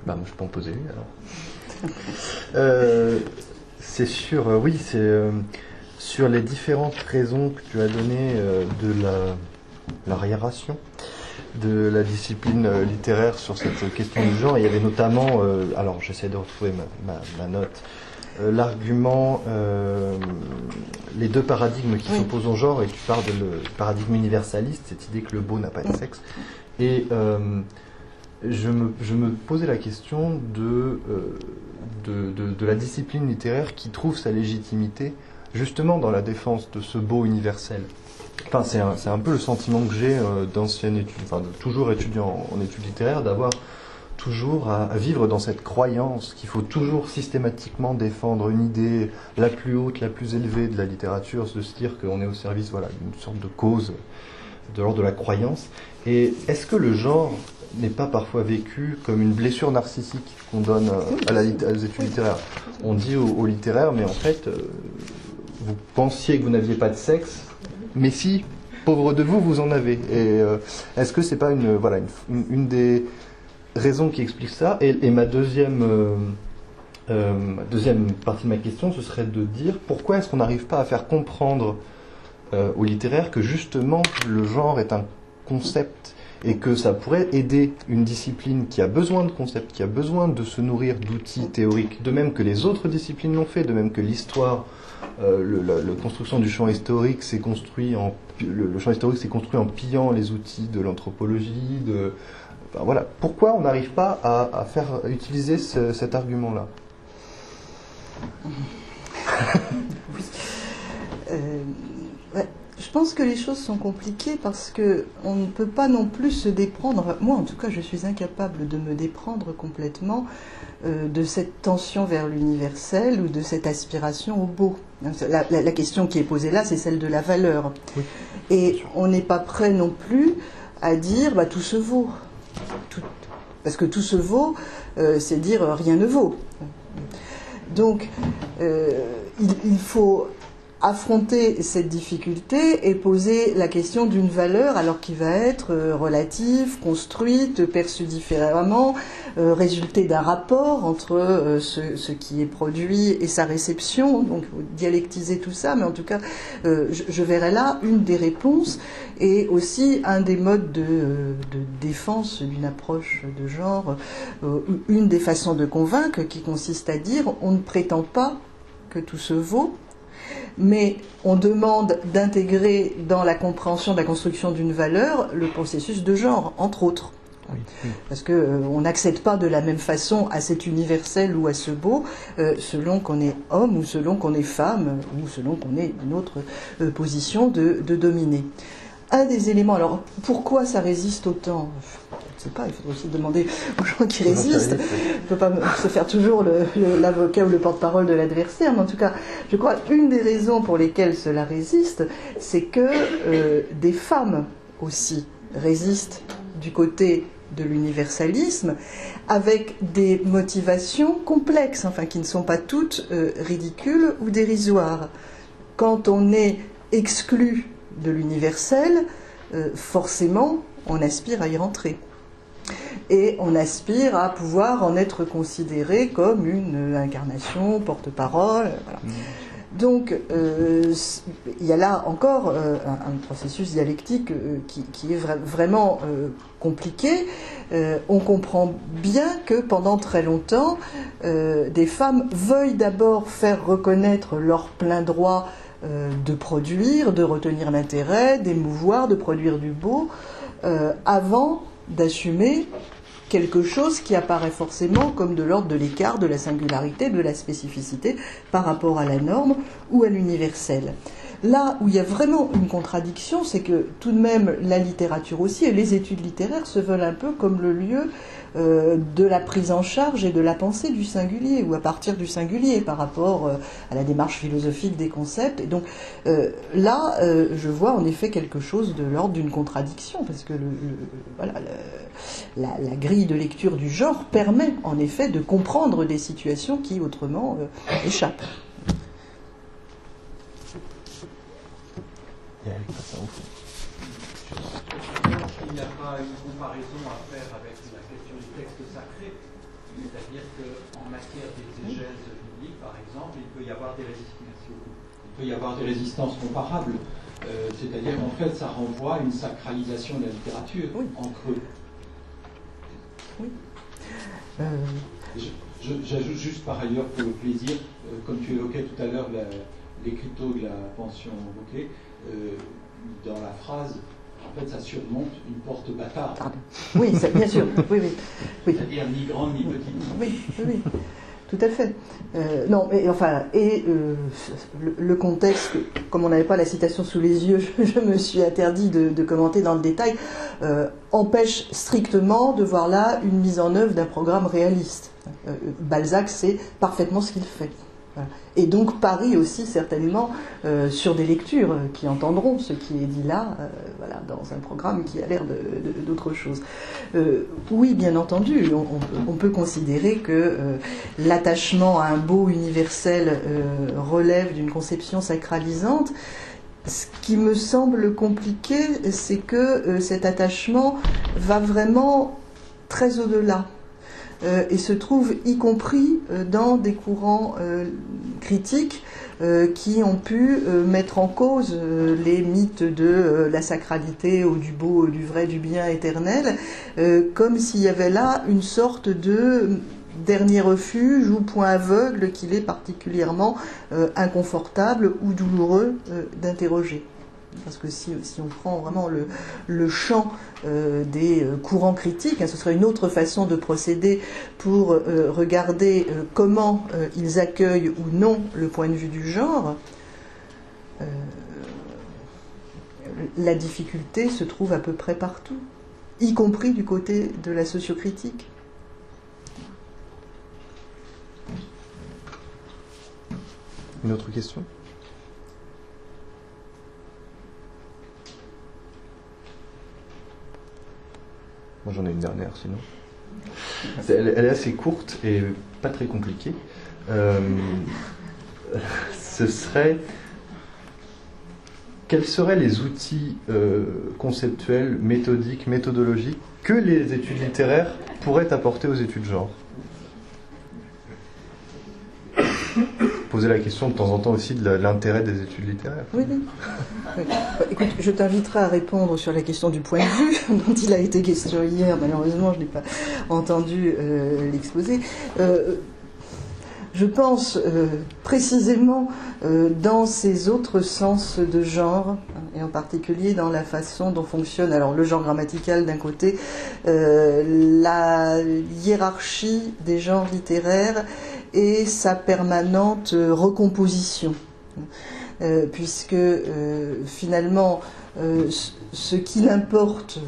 Moi, je peux en poser une alors. C'est sûr, oui, c'est sur les différentes raisons que tu as données de l'arriération de la discipline littéraire sur cette question du genre. Il y avait notamment, alors j'essaie de retrouver ma note, l'argument, les deux paradigmes qui s'opposent au genre, et tu parles du paradigme universaliste, cette idée que le beau n'a pas de sexe. Et je me posais la question de la discipline littéraire qui trouve sa légitimité justement dans la défense de ce beau universel. Enfin, c'est un peu le sentiment que j'ai d'ancienne étude, enfin de toujours étudiant en études littéraires, d'avoir toujours à vivre dans cette croyance qu'il faut toujours systématiquement défendre une idée la plus haute, la plus élevée de la littérature, de se dire qu'on est au service d'une sorte de cause de l'ordre de la croyance. Et est-ce que le genre n'est pas parfois vécu comme une blessure narcissique qu'on donne aux études littéraires ? On dit aux littéraires, mais en fait, vous pensiez que vous n'aviez pas de sexe, mais si, pauvre de vous, vous en avez. Et est-ce que c'est pas une des raisons qui explique ça ? Et ma deuxième partie de ma question, ce serait de dire pourquoi est-ce qu'on n'arrive pas à faire comprendre aux littéraires que justement le genre est un concept et que ça pourrait aider une discipline qui a besoin de concepts, qui a besoin de se nourrir d'outils théoriques, de même que les autres disciplines l'ont fait, de même que l'histoire, la construction du champ historique s'est construit le champ historique s'est construit en pillant les outils de l'anthropologie, voilà. Pourquoi on n'arrive pas à faire utiliser cet argument-là ? Je pense que les choses sont compliquées parce que on ne peut pas non plus se déprendre. Moi, en tout cas, je suis incapable de me déprendre complètement de cette tension vers l'universel ou de cette aspiration au beau. La question qui est posée là, c'est celle de la valeur. Oui, et on n'est pas prêt non plus à dire tout se vaut. Parce que tout se vaut, c'est dire rien ne vaut. Donc, il faut affronter cette difficulté et poser la question d'une valeur alors qui va être relative, construite, perçue différemment, résulter d'un rapport entre ce qui est produit et sa réception. Donc dialectiser tout ça, mais en tout cas je verrai là une des réponses et aussi un des modes de défense d'une approche de genre, une des façons de convaincre qui consiste à dire on ne prétend pas que tout se vaut, mais on demande d'intégrer dans la compréhension de la construction d'une valeur le processus de genre, entre autres. Oui. Parce qu'on n'accède pas de la même façon à cet universel ou à ce beau selon qu'on est homme ou selon qu'on est femme ou selon qu'on est une autre position de dominé. Un des éléments, alors pourquoi ça résiste autant ? Je ne sais pas, il faudrait aussi demander aux gens qui résistent. On ne peut pas se faire toujours l'avocat ou le porte-parole de l'adversaire, mais en tout cas, je crois qu'une des raisons pour lesquelles cela résiste, c'est que des femmes aussi résistent du côté de l'universalisme avec des motivations complexes, enfin qui ne sont pas toutes ridicules ou dérisoires. Quand on est exclu de l'universel, forcément, on aspire à y rentrer. Et on aspire à pouvoir en être considéré comme une incarnation, porte-parole. Voilà. Donc, il y a là encore un processus dialectique qui est vraiment compliqué. On comprend bien que pendant très longtemps, des femmes veuillent d'abord faire reconnaître leur plein droit de produire, de retenir l'intérêt, d'émouvoir, de produire du beau, avant d'assumer quelque chose qui apparaît forcément comme de l'ordre de l'écart, de la singularité, de la spécificité par rapport à la norme ou à l'universel. Là où il y a vraiment une contradiction, c'est que tout de même la littérature aussi et les études littéraires se veulent un peu comme le lieu de la prise en charge et de la pensée du singulier, ou à partir du singulier par rapport à la démarche philosophique des concepts. Et donc là, je vois en effet quelque chose de l'ordre d'une contradiction, parce que la grille de lecture du genre permet en effet de comprendre des situations qui autrement échappent. Il n'y a pas une comparaison à faire avec la question du texte sacré, c'est-à-dire qu'en matière d'exégèse biblique, par exemple, il peut y avoir des résistances comparables. C'est-à-dire qu'en fait, ça renvoie à une sacralisation de la littérature, entre eux. Oui. J'ajoute juste par ailleurs pour le plaisir, comme tu évoquais tout à l'heure l'écriteau de la pension Bouquet, dans la phrase, en fait, ça surmonte une porte bâtarde. Oui, ça, bien sûr. Oui. C'est-à-dire ni grande ni petite. Oui. Tout à fait. Non, mais enfin, le contexte, comme on n'avait pas la citation sous les yeux, je me suis interdit de commenter dans le détail, empêche strictement de voir là une mise en œuvre d'un programme réaliste. Balzac sait parfaitement ce qu'il fait. Voilà. Et donc parie aussi certainement sur des lectures qui entendront ce qui est dit là, dans un programme qui a l'air d'autre chose. Oui, bien entendu, on peut considérer que l'attachement à un beau universel relève d'une conception sacralisante. Ce qui me semble compliqué, c'est que cet attachement va vraiment très au-delà. Et se trouve y compris dans des courants critiques qui ont pu mettre en cause les mythes de la sacralité ou du beau, du vrai, du bien éternel, comme s'il y avait là une sorte de dernier refuge ou point aveugle qu'il est particulièrement inconfortable ou douloureux d'interroger. Parce que si on prend vraiment le champ des courants critiques, ce serait une autre façon de procéder pour regarder comment ils accueillent ou non le point de vue du genre. La difficulté se trouve à peu près partout, y compris du côté de la sociocritique. Une autre question ? Moi j'en ai une dernière sinon. Elle est assez courte et pas très compliquée. Ce serait... Quels seraient les outils conceptuels, méthodiques, méthodologiques que les études littéraires pourraient apporter aux études genre ? Poser la question de temps en temps aussi de l'intérêt des études littéraires. Oui. Écoute, je t'inviterai à répondre sur la question du point de vue dont il a été question hier. Malheureusement, je n'ai pas entendu l'exposer. Je pense précisément dans ces autres sens de genre, et en particulier dans la façon dont fonctionne le genre grammatical d'un côté, la hiérarchie des genres littéraires et sa permanente recomposition. Puisque finalement, ce qu'il importe,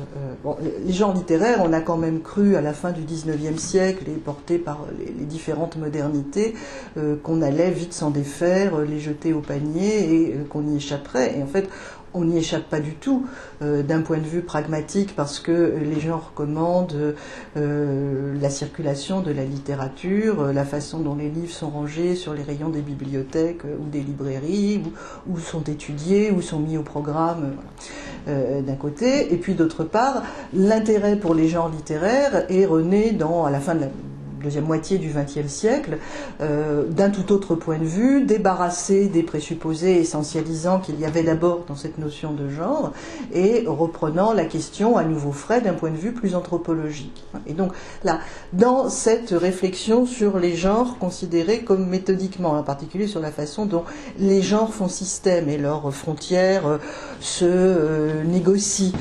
les genres littéraires, on a quand même cru à la fin du XIXe siècle et porté par les différentes modernités qu'on allait vite s'en défaire, les jeter au panier et qu'on y échapperait. Et en fait, on n'y échappe pas du tout d'un point de vue pragmatique parce que les genres commandent la circulation de la littérature, la façon dont les livres sont rangés sur les rayons des bibliothèques ou des librairies, ou sont étudiés, ou sont mis au programme d'un côté. Et puis d'autre part, l'intérêt pour les genres littéraires est rené à la fin deuxième moitié du XXe siècle, d'un tout autre point de vue, débarrassé des présupposés essentialisants qu'il y avait d'abord dans cette notion de genre, et reprenant la question à nouveau frais d'un point de vue plus anthropologique. Et donc là, dans cette réflexion sur les genres considérés comme méthodiquement, en particulier sur la façon dont les genres font système et leurs frontières se négocient,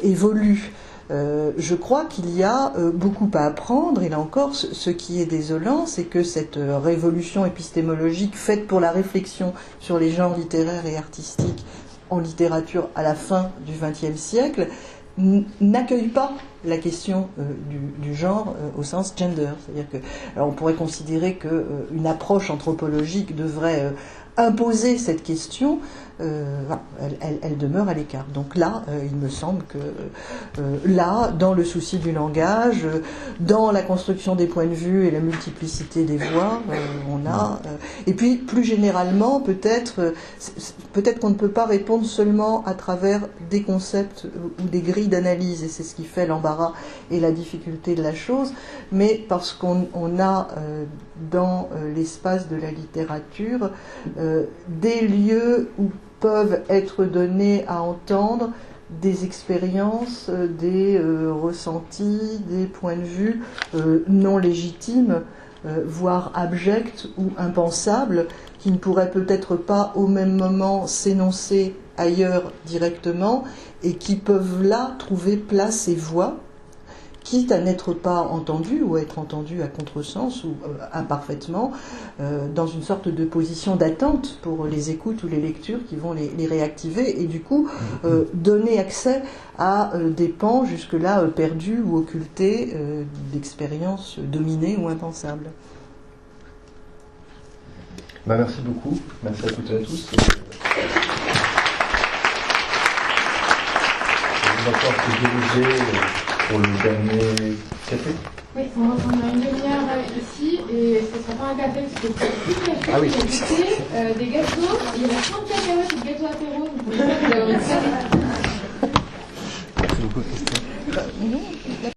évoluent, je crois qu'il y a beaucoup à apprendre, et là encore, ce qui est désolant, c'est que cette révolution épistémologique faite pour la réflexion sur les genres littéraires et artistiques en littérature à la fin du XXe siècle n'accueille pas la question du genre au sens gender. C'est-à-dire que, alors on pourrait considérer qu'une approche anthropologique devrait imposer cette question, elle demeure à l'écart. Donc là, il me semble que là, dans le souci du langage, dans la construction des points de vue et la multiplicité des voix, on a... et puis, plus généralement, peut-être qu'on ne peut pas répondre seulement à travers des concepts ou des grilles d'analyse, et c'est ce qui fait l'embarras et la difficulté de la chose, mais parce qu'on a dans l'espace de la littérature des lieux où peuvent être donnés à entendre des expériences, des ressentis, des points de vue non légitimes, voire abjects ou impensables, qui ne pourraient peut-être pas au même moment s'énoncer ailleurs directement, et qui peuvent là trouver place et voix, quitte à n'être pas entendu ou à être entendu à contresens ou imparfaitement, dans une sorte de position d'attente pour les écoutes ou les lectures qui vont les réactiver, et du coup donner accès à des pans jusque-là perdus ou occultés d'expériences dominées ou impensables. Merci beaucoup, merci à toutes et à tous. On va pouvoir se diriger pour le dernier café. Oui, on a une demi-heure ici, et ce ne sera pas un café, parce que c'est tout café, Ah oui. des gâteaux, il y a 30 cacahuètes et de gâteaux apéro, donc vous avez envie de faire. Merci beaucoup, Christine. Non.